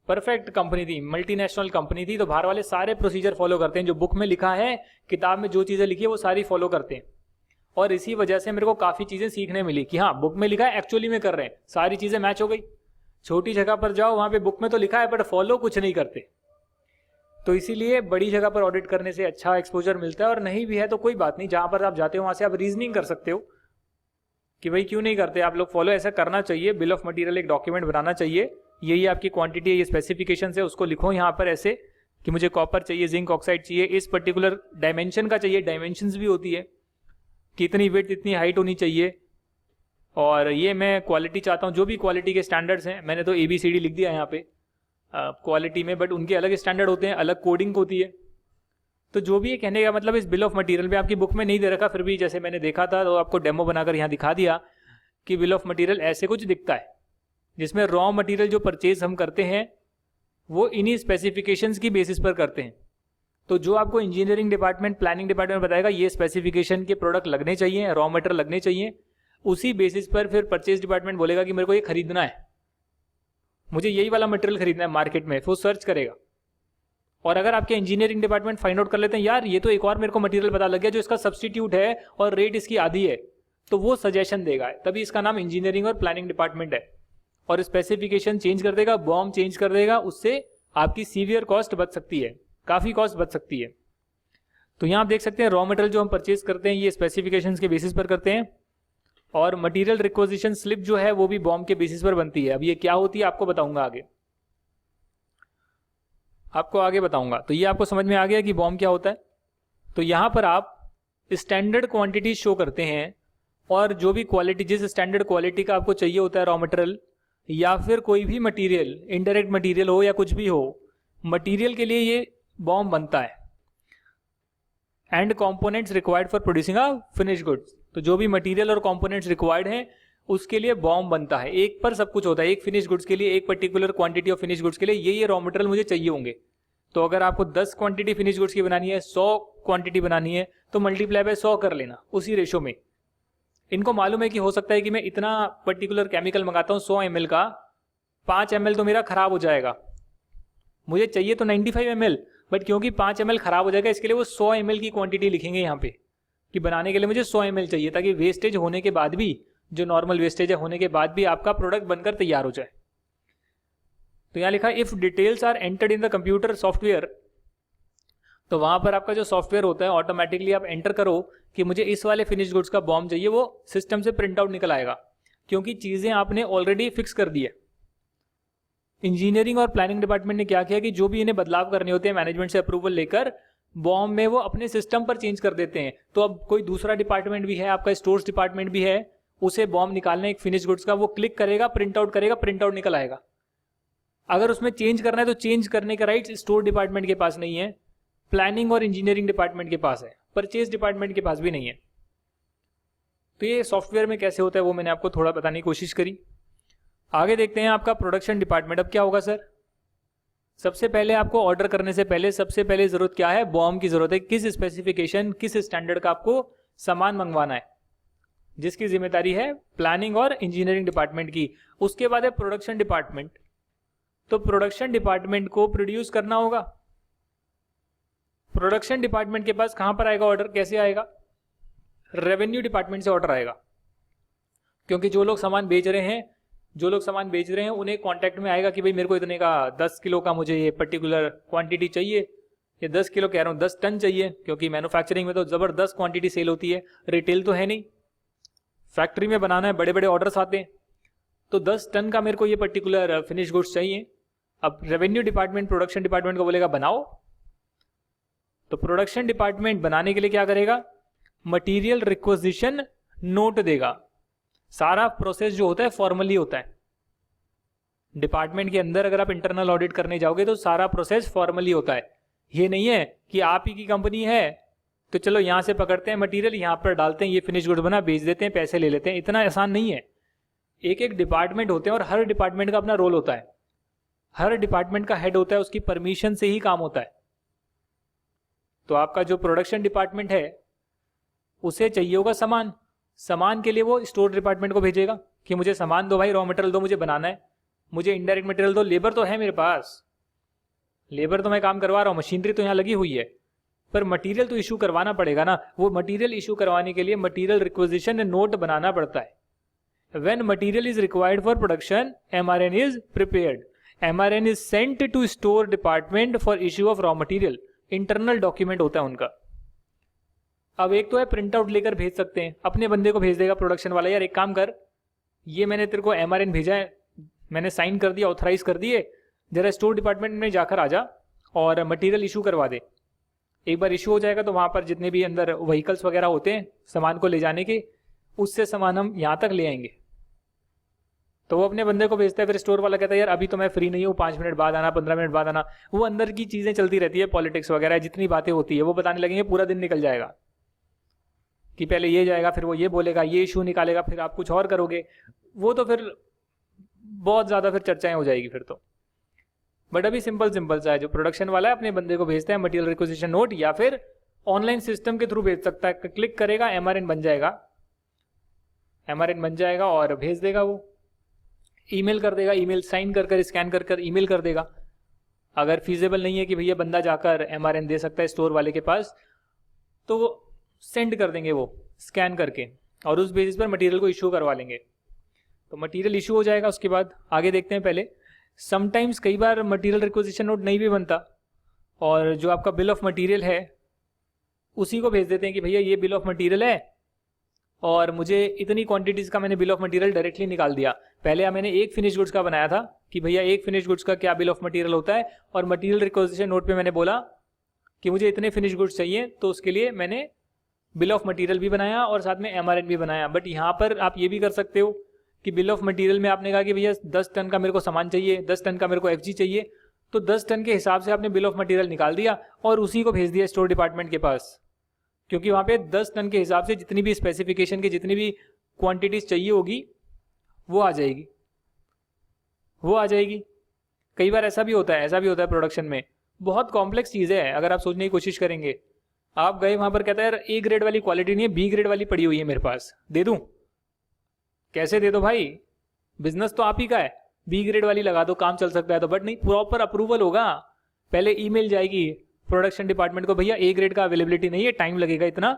परफेक्ट कंपनी थी, मल्टीनेशनल कंपनी थी, तो बाहर वाले सारे प्रोसीजर फॉलो करते हैं, जो बुक में लिखा है, किताब में जो चीजें लिखी है वो सारी फॉलो करते हैं। और इसी वजह से मेरे को काफी चीजें सीखने मिली कि हाँ बुक में लिखा है एक्चुअली में कर रहे हैं, सारी चीजें मैच हो गई। छोटी जगह पर जाओ वहां पे बुक में तो लिखा है बट फॉलो कुछ नहीं करते। तो इसीलिए बड़ी जगह पर ऑडिट करने से अच्छा एक्सपोजर मिलता है, और नहीं भी है तो कोई बात नहीं, जहां पर आप जाते हो वहां से आप रीजनिंग कर सकते हो कि भाई क्यों नहीं करते आप लोग फॉलो, ऐसा करना चाहिए। बिल ऑफ मटीरियल एक डॉक्यूमेंट बनाना चाहिए, यही आपकी क्वांटिटी है, ये स्पेसिफिकेशन है, उसको लिखो यहाँ पर ऐसे कि मुझे कॉपर चाहिए, जिंक ऑक्साइड चाहिए, इस पर्टिकुलर डायमेंशन का चाहिए, डायमेंशंस भी होती है, कितनी विड्थ इतनी हाइट होनी चाहिए, और ये मैं क्वालिटी चाहता हूँ, जो भी क्वालिटी के स्टैंडर्ड्स हैं, मैंने तो ABCD लिख दिया यहाँ पे क्वालिटी में, बट उनके अलग स्टैंडर्ड होते हैं, अलग कोडिंग होती है। तो जो भी ये कहने का मतलब इस बिल ऑफ मटेरियल में आपकी बुक में नहीं दे रखा, फिर भी जैसे मैंने देखा था तो आपको डेमो बनाकर यहाँ दिखा दिया कि बिल ऑफ मटेरियल ऐसे कुछ दिखता है, जिसमें रॉ मटेरियल जो परचेज हम करते हैं वो इन्हीं स्पेसिफिकेशंस की बेसिस पर करते हैं। तो जो आपको इंजीनियरिंग डिपार्टमेंट, प्लानिंग डिपार्टमेंट बताएगा ये स्पेसिफिकेशन के प्रोडक्ट लगने चाहिए, रॉ मटेरियल लगने चाहिए, उसी बेसिस पर फिर परचेज डिपार्टमेंट बोलेगा कि मेरे को ये खरीदना है, मुझे यही वाला मटेरियल खरीदना है मार्केट में, फिर वो सर्च करेगा। और अगर आपके इंजीनियरिंग डिपार्टमेंट फाइंड आउट कर लेते हैं यार ये तो एक और मेरे को मटेरियल पता लग गया जो इसका सब्स्टिट्यूट है और रेट इसकी आधी है, तो वो सजेशन देगा, तभी इसका नाम इंजीनियरिंग और प्लानिंग डिपार्टमेंट है। और स्पेसिफिकेशन चेंज कर देगा, बॉम्ब चेंज कर देगा, उससे आपकी सीवियर कॉस्ट बच सकती है, काफी कॉस्ट बच सकती है। तो यहाँ आप देख सकते हैं रॉ मटेरियल जो हम परचेज करते हैं ये स्पेसिफिकेशंस के बेसिस पर करते हैं, और मटेरियल रिक्विजिशन स्लिप जो है वो भी बॉम्ब के बेसिस पर बनती है। अब ये क्या होती है आपको बताऊंगा आगे, आपको आगे बताऊंगा। तो ये आपको समझ में आ गया कि बॉम्ब क्या होता है। तो यहाँ पर आप स्टैंडर्ड क्वांटिटी शो करते हैं, और जो भी क्वालिटी, जिस स्टैंडर्ड क्वालिटी का आपको चाहिए होता है रॉ मटेरियल, या फिर कोई भी मटेरियल, इनडायरेक्ट मटेरियल हो या कुछ भी हो, मटेरियल के लिए ये बॉम्ब बनता है। And components required for producing a finish goods, तो जो भी मटेरियल और कंपोनेंट्स रिक्वायर्ड है उसके लिए बॉम्ब बनता है। एक पर सब कुछ होता है, एक फिनिश गुड्स के लिए, एक particular quantity of finish goods के लिए ये रॉ मटेरियल मुझे चाहिए होंगे। तो अगर आपको 10 क्वांटिटी फिनिश गुड्स की बनानी है, 100 क्वांटिटी बनानी है, तो मल्टीप्लाई बाय 100 कर लेना उसी रेशो में। इनको मालूम है कि हो सकता है कि मैं इतना पर्टिकुलर केमिकल मंगाता हूँ 100 ml का, 5 ml तो मेरा खराब हो जाएगा, मुझे चाहिए तो 95 ml, बट क्योंकि 5 ml खराब हो जाएगा इसके लिए वो 100 ml की क्वांटिटी लिखेंगे यहाँ पे कि बनाने के लिए मुझे 100 ml चाहिए, ताकि वेस्टेज होने के बाद भी, जो नॉर्मल वेस्टेज है होने के बाद भी आपका प्रोडक्ट बनकर तैयार हो जाए। तो यहाँ लिखा if details are entered in the computer software, तो वहां पर आपका जो सॉफ्टवेयर होता है ऑटोमेटिकली आप एंटर करो कि मुझे इस वाले फिनिश गुड्स का बॉम्ब चाहिए, वो सिस्टम से प्रिंट आउट निकल आएगा, क्योंकि चीजें आपने ऑलरेडी फिक्स कर दी है। इंजीनियरिंग और प्लानिंग डिपार्टमेंट ने क्या किया कि जो भी इन्हें बदलाव करने होते हैं मैनेजमेंट से अप्रूवल लेकर, बॉम्ब में वो अपने सिस्टम पर चेंज कर देते हैं। तो अब कोई दूसरा डिपार्टमेंट भी है, आपका स्टोर्स डिपार्टमेंट भी है, उसे बॉम्ब निकालना एक फिनिश गुड्स का, वो क्लिक करेगा, प्रिंट आउट करेगा, प्रिंट आउट निकल आएगा। अगर उसमें चेंज करना है तो चेंज करने का राइट स्टोर डिपार्टमेंट के पास नहीं है, प्लानिंग और इंजीनियरिंग डिपार्टमेंट के पास है, परचेज डिपार्टमेंट के पास भी नहीं है। तो ये सॉफ्टवेयर में कैसे होता है वो मैंने आपको थोड़ा बताने की कोशिश करी। आगे देखते हैं आपका प्रोडक्शन डिपार्टमेंट। अब क्या होगा सर, सबसे पहले आपको ऑर्डर करने से पहले सबसे पहले जरूरत क्या है, बॉम्ब की जरूरत है। किस स्पेसिफिकेशन, किस स्टैंडर्ड का आपको सामान मंगवाना है, जिसकी जिम्मेदारी है प्लानिंग और इंजीनियरिंग डिपार्टमेंट की। उसके बाद है प्रोडक्शन डिपार्टमेंट। तो प्रोडक्शन डिपार्टमेंट को प्रोड्यूस करना होगा। प्रोडक्शन डिपार्टमेंट के पास कहां पर आएगा ऑर्डर, कैसे आएगा, रेवेन्यू डिपार्टमेंट से ऑर्डर आएगा, क्योंकि जो लोग सामान बेच रहे हैं उन्हें कॉन्टैक्ट में आएगा कि भाई मेरे को इतने का 10 किलो का मुझे ये पर्टिकुलर क्वांटिटी चाहिए, ये 10 किलो कह रहा हूँ 10 टन चाहिए, क्योंकि मैन्युफैक्चरिंग में तो जबरदस्त क्वांटिटी सेल होती है, रिटेल तो है नहीं, फैक्ट्री में बनाना है, बड़े बड़े ऑर्डर्स आते हैं। तो 10 टन का मेरे को ये पर्टिकुलर फिनिश गुड्स चाहिए। अब रेवेन्यू डिपार्टमेंट प्रोडक्शन डिपार्टमेंट को बोलेगा बनाओ। तो प्रोडक्शन डिपार्टमेंट बनाने के लिए क्या करेगा, मटेरियल रिक्विजिशन नोट देगा। सारा प्रोसेस जो होता है फॉर्मली होता है डिपार्टमेंट के अंदर। अगर आप इंटरनल ऑडिट करने जाओगे तो सारा प्रोसेस फॉर्मली होता है। ये नहीं है कि आप ही की कंपनी है तो चलो यहां से पकड़ते हैं मटेरियल, यहां पर डालते हैं, ये फिनिश गुड बना, बेच देते हैं, पैसे ले लेते हैं। इतना आसान नहीं है। एक एक डिपार्टमेंट होते हैं और हर डिपार्टमेंट का अपना रोल होता है। हर डिपार्टमेंट का हेड होता है, उसकी परमिशन से ही काम होता है। तो आपका जो प्रोडक्शन डिपार्टमेंट है उसे चाहिए होगा सामान के लिए वो स्टोर डिपार्टमेंट को भेजेगा कि मुझे सामान दो भाई, रॉ मटेरियल दो, मुझे बनाना है, मुझे इनडायरेक्ट मटेरियल दो, लेबर तो है मेरे पास, लेबर तो मैं काम करवा रहा हूँ, मशीनरी तो यहाँ लगी हुई है, पर मटेरियल तो इशू करवाना पड़ेगा ना। वो मटेरियल इशू करवाने के लिए मटेरियल रिक्विजिशन नोट बनाना पड़ता है। When material is required for production, MRN is prepared, MRN is sent to store department for issue of raw material. Internal document होता है उनका। अब एक तो है प्रिंट आउट लेकर भेज सकते हैं, अपने बंदे को भेज देगा प्रोडक्शन वाला, यार एक काम कर, ये मैंने तेरे को MRN भेजा है, मैंने साइन कर दिया, ऑथराइज कर दिए, जरा स्टोर डिपार्टमेंट में जाकर आ जा और मटेरियल इशू करवा दे। एक बार इशू हो जाएगा तो वहां पर जितने भी अंदर व्हीकल्स वगैरह होते हैं सामान को ले जाने के, उससे सामान हम यहाँ तक ले आएंगे। तो वो अपने बंदे को भेजता है, फिर स्टोर वाला कहता है यार अभी तो मैं फ्री नहीं हूँ, 5 मिनट बाद आना, 15 मिनट बाद आना। वो अंदर की चीजें चलती रहती है, पॉलिटिक्स वगैरह जितनी बातें होती है वो बताने लगेंगे, पूरा दिन निकल जाएगा कि पहले ये जाएगा, फिर वो ये बोलेगा, ये इशू निकालेगा, फिर आप कुछ और करोगे, वो तो फिर बहुत ज्यादा फिर चर्चाएं हो जाएगी फिर तो। बट अभी सिंपल सा है, जो प्रोडक्शन वाला है अपने बंदे को भेजता है मटेरियल रिक्विजिशन नोट, या फिर ऑनलाइन सिस्टम के थ्रू भेज सकता है, क्लिक करेगा MRN बन जाएगा और भेज देगा। वो ईमेल कर देगा, ईमेल साइन कर स्कैन कर ईमेल कर देगा। अगर फीजेबल नहीं है कि भैया बंदा जाकर MRN दे सकता है स्टोर वाले के पास, तो वो सेंड कर देंगे वो स्कैन करके, और उस बेसिस पर मटेरियल को इशू करवा लेंगे। तो मटेरियल इशू हो जाएगा। उसके बाद आगे देखते हैं। पहले समटाइम्स कई बार मटेरियल रिक्विजिशन नोट नहीं भी बनता, और जो आपका बिल ऑफ मटेरियल है उसी को भेज देते हैं कि भैया ये बिल ऑफ मटेरियल है और मुझे इतनी क्वांटिटीज का मैंने बिल ऑफ मटेरियल डायरेक्टली निकाल दिया। पहले मैंने एक फिनिश गुड्स का बनाया था कि भैया एक फिनिश गुड्स का क्या बिल ऑफ मटेरियल होता है, और मटेरियल रिक्विजिशन नोट पे मैंने बोला कि मुझे इतने फिनिश गुड्स चाहिए, तो उसके लिए मैंने बिल ऑफ मटेरियल भी बनाया और साथ में MRN भी बनाया। बट यहाँ पर आप ये भी कर सकते हो कि बिल ऑफ मटेरियल में आपने कहा कि भैया 10 टन का मेरे को सामान चाहिए, 10 टन का मेरे को एफजी चाहिए, तो 10 टन के हिसाब से आपने बिल ऑफ मटेरियल निकाल दिया और उसी को भेज दिया स्टोर डिपार्टमेंट के पास, क्योंकि वहाँ पे 10 टन के हिसाब से जितनी भी स्पेसिफिकेशन की जितनी भी क्वांटिटीज चाहिए होगी वो आ जाएगी, वो आ जाएगी। कई बार ऐसा भी होता है, ऐसा भी होता है प्रोडक्शन में, बहुत कॉम्प्लेक्स चीज़ें हैं। अगर आप सोचने की कोशिश करेंगे, आप गए वहाँ पर, कहता है यार ए ग्रेड वाली क्वालिटी नहीं है, बी ग्रेड वाली पड़ी हुई है मेरे पास, दे दूँ? कैसे दे दो भाई, बिजनेस तो आप ही का है, बी ग्रेड वाली लगा दो, काम चल सकता है तो। बट नहीं, प्रॉपर अप्रूवल होगा, पहले ईमेल जाएगी प्रोडक्शन डिपार्टमेंट को, भैया ए ग्रेड का अवेलेबिलिटी नहीं है, टाइम लगेगा इतना,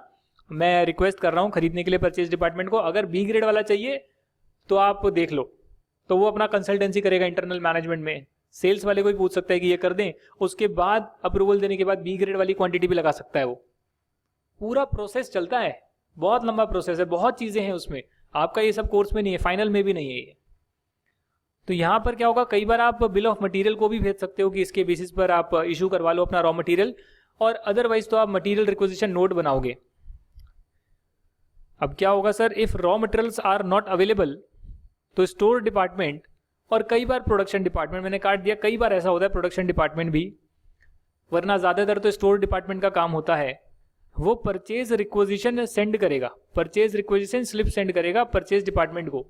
मैं रिक्वेस्ट कर रहा हूँ खरीदने के लिए परचेज डिपार्टमेंट को, अगर बी ग्रेड वाला चाहिए तो आप देख लो। तो वो अपना कंसल्टेंसी करेगा इंटरनल मैनेजमेंट में, सेल्स वाले को भी पूछ सकता है कि ये कर दें, उसके बाद अप्रूवल देने के बाद बी ग्रेड वाली क्वांटिटी भी लगा सकता है। वो पूरा प्रोसेस चलता है, बहुत लंबा प्रोसेस है, बहुत चीज़ें हैं उसमें, आपका ये सब कोर्स में नहीं है, फाइनल में भी नहीं है ये। तो यहाँ पर क्या होगा, कई बार आप बिल ऑफ मटेरियल को भी भेज सकते हो कि इसके बेसिस पर आप इशू करवा लो अपना रॉ मटेरियल, और अदरवाइज तो आप मटेरियल रिक्विजिशन नोट बनाओगे। अब क्या होगा सर, if raw materials are not available, तो स्टोर डिपार्टमेंट और कई बार प्रोडक्शन डिपार्टमेंट, मैंने काट दिया, कई बार ऐसा होता है प्रोडक्शन डिपार्टमेंट भी, वरना ज़्यादातर तो स्टोर डिपार्टमेंट का काम होता है, वो परचेज रिक्विजिशन सेंड करेगा, परचेज रिक्विजिशन स्लिप सेंड करेगा परचेज डिपार्टमेंट को।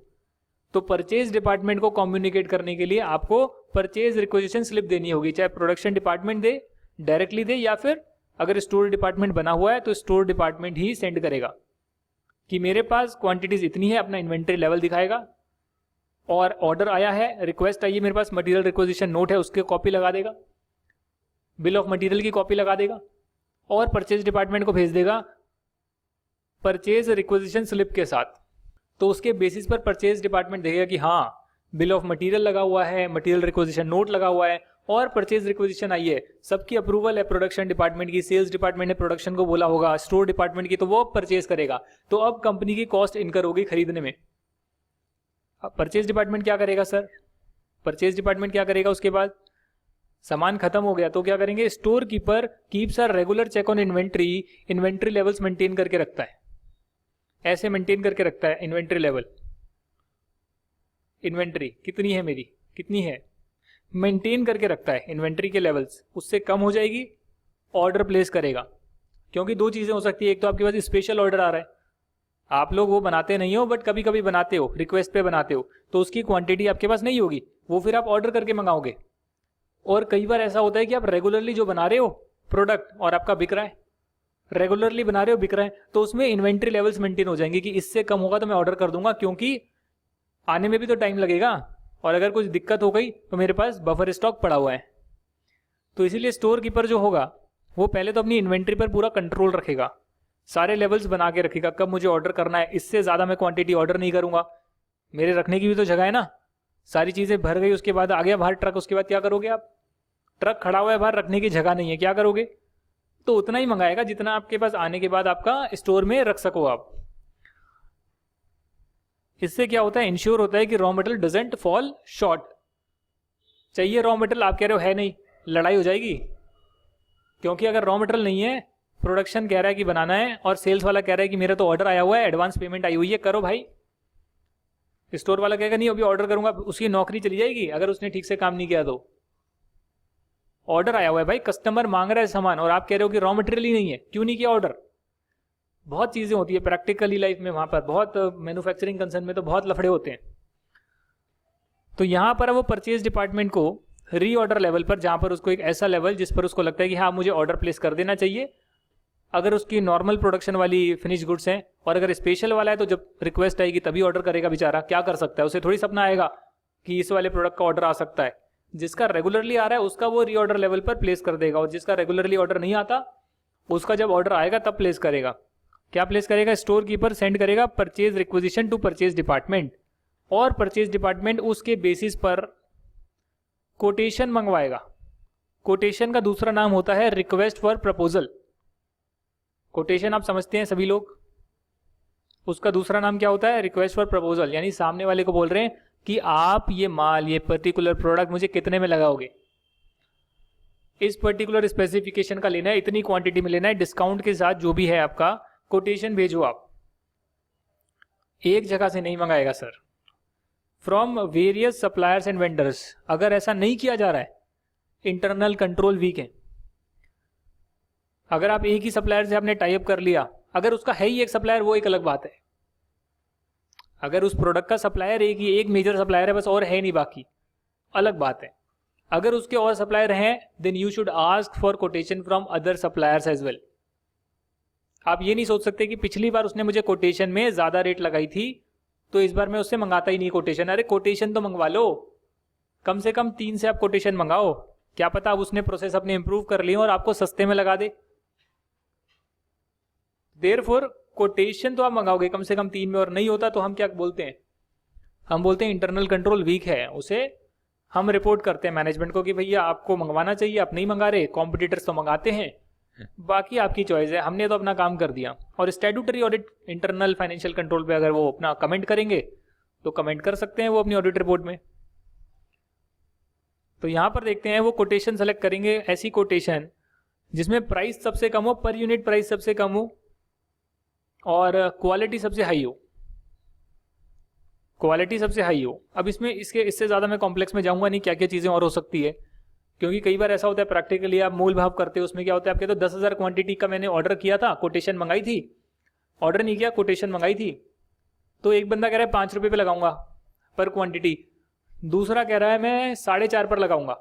तो परचेज डिपार्टमेंट को कम्युनिकेट करने के लिए आपको परचेज रिक्विजिशन स्लिप देनी होगी, चाहे प्रोडक्शन डिपार्टमेंट दे, डायरेक्टली दे, या फिर अगर स्टोर डिपार्टमेंट बना हुआ है तो स्टोर डिपार्टमेंट ही सेंड करेगा कि मेरे पास क्वांटिटीज इतनी है, अपना इन्वेंट्री लेवल दिखाएगा, और ऑर्डर आया है, रिक्वेस्ट आई है मेरे पास, मटेरियल रिक्विजिशन नोट है, उसके कॉपी लगा देगा, बिल ऑफ मटेरियल की कॉपी लगा देगा, और परचेज डिपार्टमेंट को भेज देगा परचेज रिक्विजिशन स्लिप के साथ। तो उसके बेसिस पर परचेज डिपार्टमेंट देखेगा कि हाँ बिल ऑफ मटेरियल लगा हुआ है, मटेरियल रिक्विजिशन नोट लगा हुआ है, और परचेज रिक्विजिशन आई है, सबकी अप्रूवल है, प्रोडक्शन डिपार्टमेंट की, सेल्स डिपार्टमेंट ने प्रोडक्शन को बोला होगा, स्टोर डिपार्टमेंट की, तो वो परचेज करेगा। तो अब कंपनी की कॉस्ट इनकर होगी खरीदने में। अब परचेज डिपार्टमेंट क्या करेगा सर, परचेज डिपार्टमेंट क्या करेगा, उसके बाद सामान खत्म हो गया तो क्या करेंगे, store keeper keeps a regular check on inventory, inventory levels maintain करके रखता है, ऐसे मेंटेन करके रखता है इन्वेंट्री लेवल, इन्वेंट्री कितनी है मेरी, कितनी है, मेंटेन करके रखता है इन्वेंट्री के लेवल्स, उससे कम हो जाएगी ऑर्डर प्लेस करेगा। क्योंकि दो चीज़ें हो सकती है, एक तो आपके पास स्पेशल ऑर्डर आ रहा है, आप लोग वो बनाते नहीं हो बट कभी कभी बनाते हो, रिक्वेस्ट पे बनाते हो, तो उसकी क्वांटिटी आपके पास नहीं होगी, वो फिर आप ऑर्डर करके मंगाओगे। और कई बार ऐसा होता है कि आप रेगुलरली जो बना रहे हो प्रोडक्ट और आपका बिक रहा है, रेगुलरली बना रहे हो बिक रहा है, तो उसमें इन्वेंट्री लेवल्स मेंटेन हो जाएंगे कि इससे कम होगा तो मैं ऑर्डर कर दूंगा, क्योंकि आने में भी तो टाइम लगेगा, और अगर कुछ दिक्कत हो गई तो मेरे पास बफर स्टॉक पड़ा हुआ है। तो इसीलिए स्टोर कीपर जो होगा वो पहले तो अपनी इन्वेंट्री पर पूरा कंट्रोल रखेगा, सारे लेवल्स बना के रखेगा, कब मुझे ऑर्डर करना है, इससे ज़्यादा मैं क्वांटिटी ऑर्डर नहीं करूंगा, मेरे रखने की भी तो जगह है ना, सारी चीज़ें भर गई, उसके बाद आ गया बाहर ट्रक, उसके बाद क्या करोगे आप, ट्रक खड़ा हुआ है बाहर, रखने की जगह नहीं है, क्या करोगे, तो उतना ही मंगाएगा जितना आपके पास आने के बाद आपका स्टोर में रख सको आप। इससे क्या होता है, इंश्योर होता है कि raw material doesn't fall short. चाहिए रॉ मटेरियल, आप कह रहे हो है नहीं, लड़ाई हो जाएगी, क्योंकि अगर रॉ मटेरियल नहीं है, प्रोडक्शन कह रहा है कि बनाना है और सेल्स वाला कह रहा है कि मेरा तो ऑर्डर आया हुआ है, एडवांस पेमेंट आई हुई है, करो भाई, स्टोर वाला कहेगा नहीं अभी ऑर्डर करूंगा, उसकी नौकरी चली जाएगी अगर उसने ठीक से काम नहीं किया तो। ऑर्डर आया हुआ है भाई, कस्टमर मांग रहा है सामान और आप कह रहे हो कि रॉ मटेरियल ही नहीं है, क्यों नहीं किया ऑर्डर। बहुत चीजें होती है प्रैक्टिकली लाइफ में, वहां पर बहुत मैन्युफैक्चरिंग कंसर्न में तो बहुत लफड़े होते हैं। तो यहां पर वो परचेज डिपार्टमेंट को री ऑर्डर लेवल पर, जहां पर उसको एक ऐसा लेवल जिस पर उसको लगता है कि हाँ मुझे ऑर्डर प्लेस कर देना चाहिए, अगर उसकी नॉर्मल प्रोडक्शन वाली फिनिश गुड्स हैं, और अगर स्पेशल वाला है तो जब रिक्वेस्ट आएगी तभी ऑर्डर करेगा बेचारा, क्या कर सकता है, उसे थोड़ी सपना आएगा कि इस वाले प्रोडक्ट का ऑर्डर आ सकता है। जिसका रेगुलरली आ रहा है उसका वो रीऑर्डर लेवल पर प्लेस कर देगा, और जिसका रेगुलरली ऑर्डर नहीं आता उसका जब ऑर्डर आएगा तब प्लेस करेगा। क्या प्लेस करेगा, स्टोर कीपर सेंड करेगा purchase requisition to purchase department, और परचेज डिपार्टमेंट उसके बेसिस पर कोटेशन मंगवाएगा। कोटेशन का दूसरा नाम होता है रिक्वेस्ट फॉर प्रपोजल। कोटेशन आप समझते हैं सभी लोग, उसका दूसरा नाम क्या होता है, रिक्वेस्ट फॉर प्रपोजल। यानी सामने वाले को बोल रहे हैं कि आप ये माल, ये पर्टिकुलर प्रोडक्ट मुझे कितने में लगाओगे, इस पर्टिकुलर स्पेसिफिकेशन का लेना है, इतनी क्वांटिटी में लेना है, डिस्काउंट के साथ जो भी है आपका, कोटेशन भेजो आप। एक जगह से नहीं मंगाएगा sir, from various suppliers and vendors. अगर ऐसा नहीं किया जा रहा है, इंटरनल कंट्रोल वीक है। अगर आप एक ही सप्लायर से आपने टाई अप कर लिया, अगर उसका है ही एक सप्लायर, वो एक अलग बात है। अगर उस प्रोडक्ट का सप्लायर एक मेजर सप्लायर है बस, और है नहीं बाकी, अलग बात है। अगर उसके और सप्लायर हैं, then you should ask for quotation from other suppliers as well. आप ये नहीं सोच सकते कि पिछली बार उसने मुझे कोटेशन में ज्यादा रेट लगाई थी तो इस बार मैं उससे मंगाता ही नहीं कोटेशन। अरे कोटेशन तो मंगवा लो, कम से कम 3 से आप कोटेशन मंगाओ, क्या पता अब उसने प्रोसेस अपने इंप्रूव कर ली और आपको सस्ते में लगा दे। देयरफॉर कोटेशन तो आप मंगाओगे कम से कम 3 में, और नहीं होता तो हम क्या बोलते हैं, हम बोलते हैं इंटरनल कंट्रोल वीक है। उसे हम रिपोर्ट करते हैं मैनेजमेंट को कि भैया आपको मंगवाना चाहिए, आप नहीं मंगा रहे, कॉम्पिटिटर्स तो मंगाते हैं, बाकी आपकी चॉइस है, हमने तो अपना काम कर दिया। और statutory audit, internal financial control पे अगर वो अपना कमेंट करेंगे तो कमेंट कर सकते हैं वो अपनी ऑडिट रिपोर्ट में। तो यहां पर देखते हैं वो कोटेशन सेलेक्ट करेंगे, ऐसी कोटेशन जिसमें प्राइस सबसे कम हो, पर यूनिट प्राइस सबसे कम हो और क्वालिटी सबसे हाई हो, क्वालिटी सबसे हाई हो। अब इससे ज़्यादा मैं कॉम्प्लेक्स में जाऊंगा नहीं, क्या क्या चीज़ें और हो सकती है, क्योंकि कई बार ऐसा होता है प्रैक्टिकली आप मूल भाव करते हो, उसमें क्या होता है, आपके तो 10,000 क्वांटिटी का मैंने ऑर्डर किया था, कोटेशन मंगाई थी, ऑर्डर नहीं किया, कोटेशन मंगाई थी, तो एक बंदा कह रहा है 5 रुपये पे लगाऊंगा पर क्वांटिटी, दूसरा कह रहा है मैं 4.5 पर लगाऊंगा।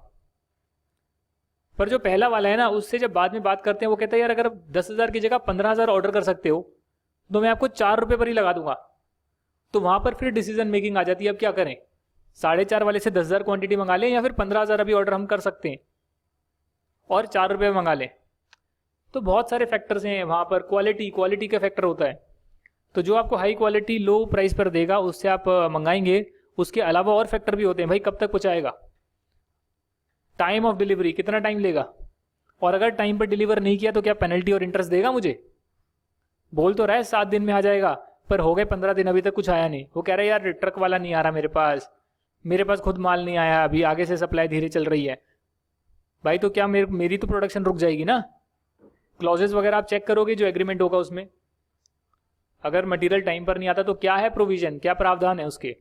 पर जो पहला वाला है ना, उससे जब बाद में बात करते हैं वो कहता है यार अगर 10,000 की जगह 15,000 ऑर्डर कर सकते हो तो मैं आपको 4 रुपये पर ही लगा दूंगा। तो वहां पर फिर डिसीजन मेकिंग आ जाती है, अब क्या करें, 4.5 वाले से 10,000 क्वांटिटी मंगा लें या फिर 15,000 अभी ऑर्डर हम कर सकते हैं और 4 रुपये मंगा लें। तो बहुत सारे फैक्टर्स हैं वहां पर, क्वालिटी का फैक्टर होता है। तो जो आपको हाई क्वालिटी लो प्राइस पर देगा उससे आप मंगाएंगे। उसके अलावा और फैक्टर भी होते हैं, भाई कब तक पहुंचाएगा, टाइम ऑफ डिलीवरी, कितना टाइम लेगा, और अगर टाइम पर डिलीवर नहीं किया तो क्या पेनल्टी और इंटरेस्ट देगा मुझे। बोल तो रहा है 7 दिन में आ जाएगा, पर हो गए 15 दिन, अभी तक कुछ आया नहीं। वो कह रहा है यार ट्रक वाला नहीं आ रहा मेरे पास खुद माल नहीं आया, अभी आगे से सप्लाई धीरे चल रही है। भाई तो क्या मेरी तो प्रोडक्शन रुक जाएगी ना। क्लॉजेस वगैरह आप चेक करोगे जो एग्रीमेंट होगा उसमें, अगर मटेरियल टाइम पर नहीं आता तो क्या है प्रोविजन, क्या प्रावधान है उसके।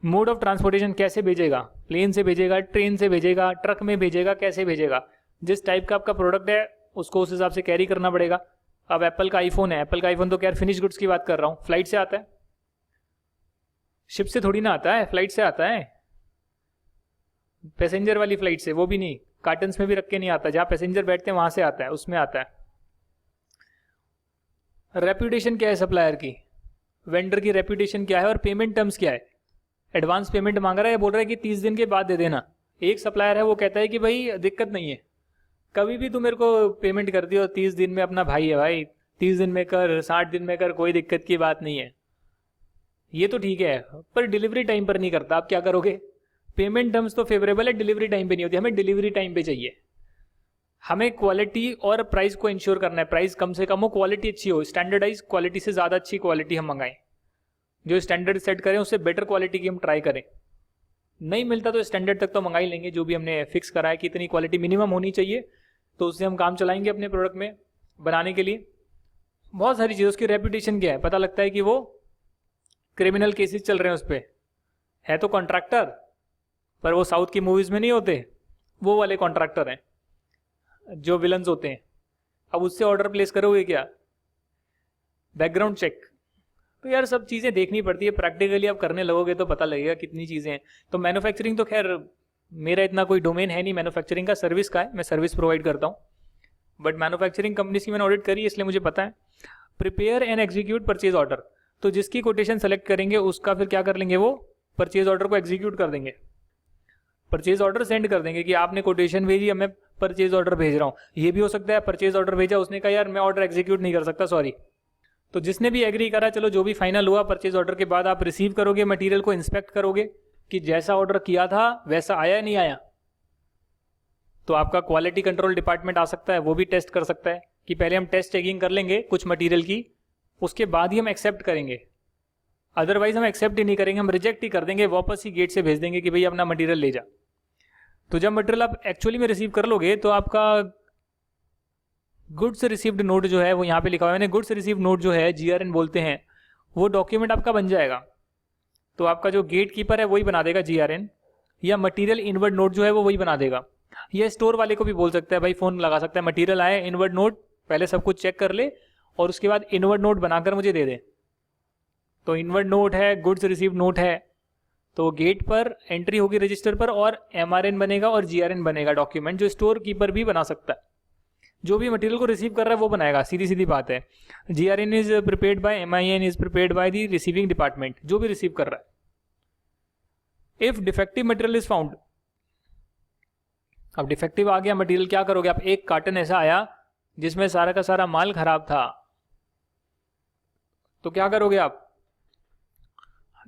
मोड ऑफ ट्रांसपोर्टेशन, कैसे भेजेगा, प्लेन से भेजेगा, ट्रेन से भेजेगा, ट्रक में भेजेगा, कैसे भेजेगा, जिस टाइप का आपका प्रोडक्ट है उसको उस हिसाब से कैरी करना पड़ेगा। अब एप्पल का आईफोन है, एप्पल का आईफोन तो क्या फिनिश गुड्स की बात कर रहा हूँ, फ्लाइट से आता है, शिप से थोड़ी ना आता है, फ्लाइट से आता है, पैसेंजर वाली फ्लाइट से, वो भी नहीं कार्टन्स में भी रख के नहीं आता, जहां पैसेंजर बैठते हैं वहां से आता है, उसमें आता है। रेप्यूटेशन क्या है सप्लायर की, वेंडर की रेप्यूटेशन क्या है, और पेमेंट टर्म्स क्या है। एडवांस पेमेंट मांग रहा है, बोल रहा है कि 30 दिन के बाद दे देना। एक सप्लायर है वो कहता है कि भाई दिक्कत नहीं है, कभी भी तू मेरे को पेमेंट कर दियो 30 दिन में, अपना भाई है भाई, 30 दिन में कर, 60 दिन में कर, कोई दिक्कत की बात नहीं है। ये तो ठीक है, पर डिलीवरी टाइम पर नहीं करता, आप क्या करोगे। पेमेंट टर्म्स तो फेवरेबल है, डिलीवरी टाइम पे नहीं होती, हमें डिलीवरी टाइम पे चाहिए। हमें क्वालिटी और प्राइस को इंश्योर करना है, प्राइस कम से कम हो, क्वालिटी अच्छी हो, स्टैंडर्डाइज क्वालिटी से ज़्यादा अच्छी क्वालिटी हम मंगाएं, जो स्टैंडर्ड सेट करें उससे बेटर क्वालिटी की हम ट्राई करें। नहीं मिलता तो स्टैंडर्ड तक तो मंगा ही लेंगे, जो भी हमने फिक्स करा है कि इतनी क्वालिटी मिनिमम होनी चाहिए, तो उससे हम काम चलाएंगे अपने प्रोडक्ट में बनाने के लिए। बहुत सारी चीज़, उसकी रेपुटेशन क्या है, पता लगता है कि वो क्रिमिनल केसेस चल रहे हैं उस पर, है तो कॉन्ट्रैक्टर, पर वो साउथ की मूवीज़ में नहीं होते, वो वाले कॉन्ट्रैक्टर हैं जो विलन्स होते हैं। अब उससे ऑर्डर प्लेस करोगे क्या, बैकग्राउंड चेक, तो यार सब चीज़ें देखनी पड़ती है, प्रैक्टिकली आप करने लगोगे तो पता लगेगा कितनी चीज़ें हैं। तो मैन्युफैक्चरिंग तो खैर मेरा इतना कोई डोमेन है नहीं, मैन्युफैक्चरिंग का सर्विस का है, मैं सर्विस प्रोवाइड करता हूँ, बट मैन्युफैक्चरिंग कंपनीज की मैंने ऑडिट करी इसलिए मुझे पता है। Prepare and execute purchase order, तो जिसकी कोटेशन सेलेक्ट करेंगे उसका फिर क्या कर लेंगे, वो परचेज ऑर्डर को एग्जीक्यूट कर देंगे, परचेज ऑर्डर सेंड कर देंगे कि आपने कोटेशन भेजी, अब मैं परचेज ऑर्डर भेज रहा हूँ। ये भी हो सकता है परचेज ऑर्डर भेजा, उसने कहा यार मैं ऑर्डर एग्जीक्यूट नहीं कर सकता, सॉरी। तो जिसने भी एग्री करा, चलो जो भी फाइनल हुआ, परचेज ऑर्डर के बाद आप रिसीव करोगे, मटेरियल को इंस्पेक्ट करोगे कि जैसा ऑर्डर किया था वैसा आया नहीं आया। तो आपका क्वालिटी कंट्रोल डिपार्टमेंट आ सकता है, वो भी टेस्ट कर सकता है कि पहले हम टेस्ट चेकिंग कर लेंगे कुछ मटेरियल की, उसके बाद ही हम एक्सेप्ट करेंगे, अदरवाइज हम एक्सेप्ट ही नहीं करेंगे, हम रिजेक्ट ही कर देंगे, वापस ही गेट से भेज देंगे कि भाई अपना मटेरियल ले जा। तो जब मटेरियल आप एक्चुअली में रिसीव कर लोगे तो आपका गुड्स रिसीव्ड नोट जो है वो यहाँ पे लिखा हुआ है, मैंने गुड्स रिसीव्ड नोट जो है GRN बोलते हैं, वो डॉक्यूमेंट आपका बन जाएगा। तो आपका जो गेट कीपर है वही बना देगा GRN, या मटेरियल इनवर्ड नोट जो है वो वही बना देगा। ये स्टोर वाले को भी बोल सकता है भाई, फोन लगा सकता है, मटेरियल आए इनवर्ड नोट पहले सब कुछ चेक कर ले और उसके बाद इनवर्ड नोट बनाकर मुझे दे दे। तो इनवर्ड नोट है, गुड्स रिसीव नोट है, तो गेट पर एंट्री होगी रजिस्टर पर और MRN बनेगा और GRN बनेगा डॉक्यूमेंट, जो स्टोर कीपर भी बना सकता है। जो भी मटेरियल को रिसीव कर रहा है वो बनाएगा, सीधी सीधी बात है। GRN is prepared by MIN is prepared by the receiving department, जो भी रिसीव कर रहा है। If defective material is found, अब डिफेक्टिव आ गया मटेरियल, क्या करोगे आप? एक कार्टन ऐसा आया जिसमें सारा का सारा माल खराब था, तो क्या करोगे आप?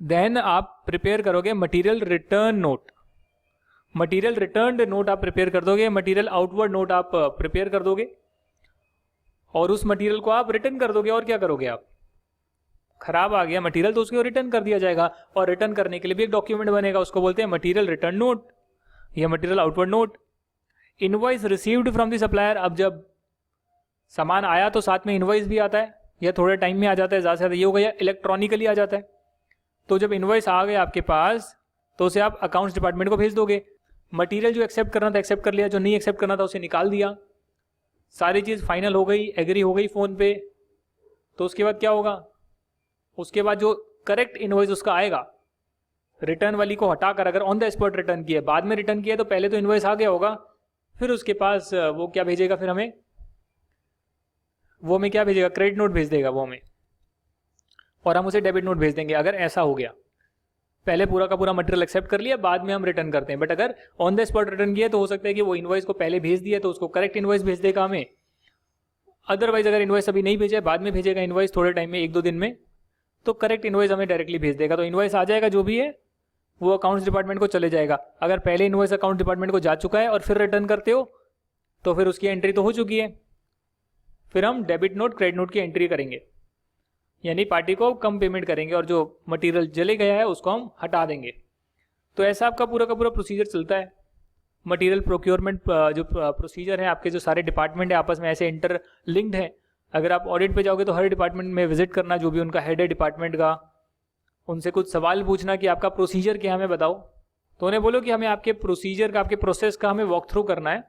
देन आप प्रिपेयर करोगे material return note. Material return note आप प्रिपेयर कर दोगे, मटेरियल आउटवर्ड नोट आप प्रिपेयर कर दोगे और उस मटेरियल को आप रिटर्न कर दोगे। और क्या करोगे आप? खराब आ गया मटेरियल तो उसको रिटर्न कर दिया जाएगा, और रिटर्न करने के लिए भी एक डॉक्यूमेंट बनेगा, उसको बोलते हैं मटेरियल रिटर्न नोट या material outward note. Invoice received from the supplier, अब जब सामान आया तो साथ में इनवॉइस भी आता है, या थोड़े टाइम में आ जाता है, ज़्यादा से ज़्यादा ये हो गया इलेक्ट्रॉनिकली आ जाता है। तो जब इनवॉइस आ गया आपके पास तो उसे आप अकाउंट्स डिपार्टमेंट को भेज दोगे। मटेरियल जो एक्सेप्ट करना था एक्सेप्ट कर लिया, जो नहीं एक्सेप्ट करना था उसे निकाल दिया, सारी चीज़ फाइनल हो गई, एग्री हो गई फ़ोन पे। तो उसके बाद क्या होगा? उसके बाद जो करेक्ट इनवॉइस उसका आएगा, रिटर्न वाली को हटाकर अगर ऑन द स्पॉट रिटर्न किया, बाद में रिटर्न किया तो पहले तो इनवॉइस आ गया होगा, फिर उसके पास वो क्या भेजेगा? फिर हमें वो में क्या भेजेगा? क्रेडिट नोट भेज देगा वो हमें, और हम उसे डेबिट नोट भेज देंगे। अगर ऐसा हो गया, पहले पूरा का पूरा मटेरियल एक्सेप्ट कर लिया, बाद में हम रिटर्न करते हैं, बट अगर ऑन द स्पॉट रिटर्न किया तो हो सकता है कि वो इनवॉइस को पहले भेज दिया तो उसको करेक्ट इनवॉइस भेज देगा हमें। अदरवाइज अगर इनवॉइस अभी नहीं भेजा है, बाद में भेजेगा इनवॉइस थोड़े टाइम में, 1-2 दिन में, तो करेक्ट इनवॉइस हमें डायरेक्टली भेज देगा। तो इनवॉइस आ जाएगा जो भी है वो अकाउंट्स डिपार्टमेंट को चले जाएगा। अगर पहले इनवॉइस अकाउंट डिपार्टमेंट को जा चुका है और फिर रिटर्न करते हो तो फिर उसकी एंट्री तो हो चुकी है, फिर हम डेबिट नोट क्रेडिट नोट की एंट्री करेंगे, यानी पार्टी को कम पेमेंट करेंगे और जो मटेरियल जले गया है उसको हम हटा देंगे। तो ऐसा आपका पूरा का पूरा प्रोसीजर चलता है। मटेरियल प्रोक्योरमेंट जो प्रोसीजर है, आपके जो सारे डिपार्टमेंट है आपस में ऐसे इंटर लिंक्ड है। अगर आप ऑडिट पे जाओगे तो हर डिपार्टमेंट में विजिट करना, जो भी उनका हेड है डिपार्टमेंट का, उनसे कुछ सवाल पूछना कि आपका प्रोसीजर क्या है हमें बताओ। तो उन्हें बोलो कि हमें आपके प्रोसीजर का, आपके प्रोसेस का हमें वॉक थ्रू करना है।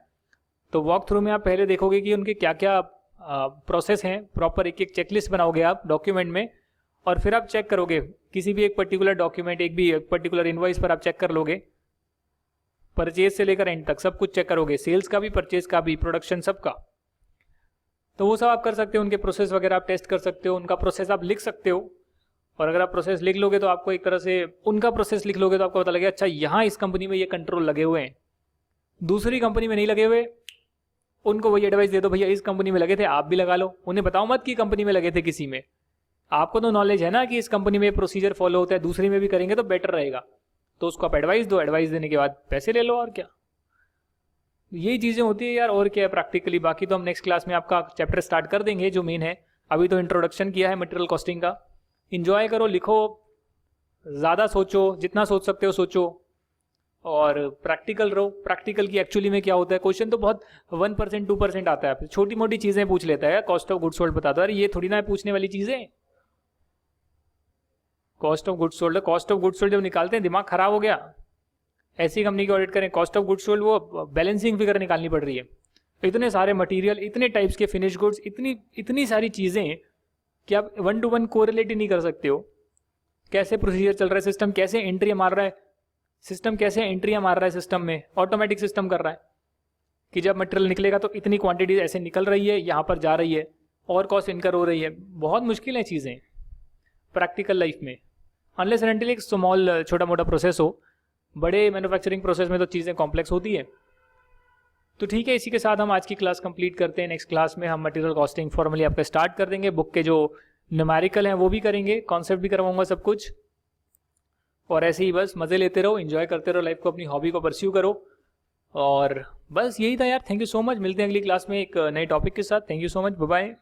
तो वॉक थ्रू में आप पहले देखोगे कि उनके क्या क्या प्रोसेस हैं, प्रॉपर एक एक चेकलिस्ट बनाओगे आप डॉक्यूमेंट में, और फिर आप चेक करोगे किसी भी एक पर्टिकुलर डॉक्यूमेंट, एक भी पर्टिकुलर इनवॉइस पर आप चेक कर लोगे, परचेज से लेकर एंड तक सब कुछ चेक करोगे, सेल्स का भी, परचेज का भी, प्रोडक्शन सबका। तो वो सब आप कर सकते हो, उनके प्रोसेस वगैरह आप टेस्ट कर सकते हो, उनका प्रोसेस आप लिख सकते हो। और अगर आप प्रोसेस लिख लोगे तो आपको एक तरह से उनका प्रोसेस लिख लोगे तो आपको पता लगेगा अच्छा यहाँ इस कंपनी में ये कंट्रोल लगे हुए हैं, दूसरी कंपनी में नहीं लगे हुए। उनको वही एडवाइस दे दो, भैया इस कंपनी में लगे थे आप भी लगा लो। उन्हें बताओ मत कि कंपनी में लगे थे किसी में। आपको तो नॉलेज है ना कि इस कंपनी में प्रोसीजर फॉलो होता है, दूसरी में भी करेंगे तो बेटर रहेगा। तो उसको आप एडवाइस दो, एडवाइस देने के बाद पैसे ले लो, और क्या। यही चीज़ें होती है यार, और क्या है प्रैक्टिकली। बाकी तो हम नेक्स्ट क्लास में आपका चैप्टर स्टार्ट कर देंगे जो मेन है। अभी तो इंट्रोडक्शन किया है मटेरियल कॉस्टिंग का। इंजॉय करो, लिखो, ज़्यादा सोचो, जितना सोच सकते हो सोचो, और प्रैक्टिकल रहो। प्रैक्टिकल की एक्चुअली में क्या होता है, क्वेश्चन तो बहुत 1% 2% आता है, छोटी मोटी चीज़ें पूछ लेता है। कॉस्ट ऑफ गुड्स सोल्ड बता दो, अरे ये थोड़ी ना है पूछने वाली चीज़ें। Cost of goods sold, cost of goods sold जब निकालते हैं दिमाग खराब हो गया। ऐसी कंपनी की ऑडिट करें, कॉस्ट ऑफ गुड्स सोल्ड, वो बैलेंसिंग फिगर निकालनी पड़ रही है। इतने सारे मटेरियल, इतने टाइप्स के फिनिश गुड्स, इतनी सारी चीज़ें कि आप 1 to 1 कोरिलेट ही नहीं कर सकते हो। कैसे प्रोसीजर चल रहा है, सिस्टम कैसे एंट्री मार रहा है, सिस्टम कैसे एंट्रियाँ मार रहा है, सिस्टम में ऑटोमेटिक सिस्टम कर रहा है कि जब मटेरियल निकलेगा तो इतनी क्वांटिटी ऐसे निकल रही है, यहाँ पर जा रही है, और कॉस्ट इनकर हो रही है। बहुत मुश्किल है चीज़ें प्रैक्टिकल लाइफ में, अनलेस एंड अनटिल एक स्मॉल छोटा मोटा प्रोसेस हो। बड़े मैन्युफैक्चरिंग प्रोसेस में तो चीज़ें कॉम्प्लेक्स होती है। तो ठीक है, इसी के साथ हम आज की क्लास कंप्लीट करते हैं। नेक्स्ट क्लास में हम मटेरियल कॉस्टिंग फॉर्मली आपका स्टार्ट कर देंगे। बुक के जो न्यूमेरिकल हैं वो भी करेंगे, कॉन्सेप्ट भी करवाऊंगा सब कुछ। और ऐसे ही बस मज़े लेते रहो, एंजॉय करते रहो लाइफ को, अपनी हॉबी को परस्यू करो। और बस यही था यार। थैंक यू सो मच, मिलते हैं अगली क्लास में एक नए टॉपिक के साथ। Thank you so much, bye bye.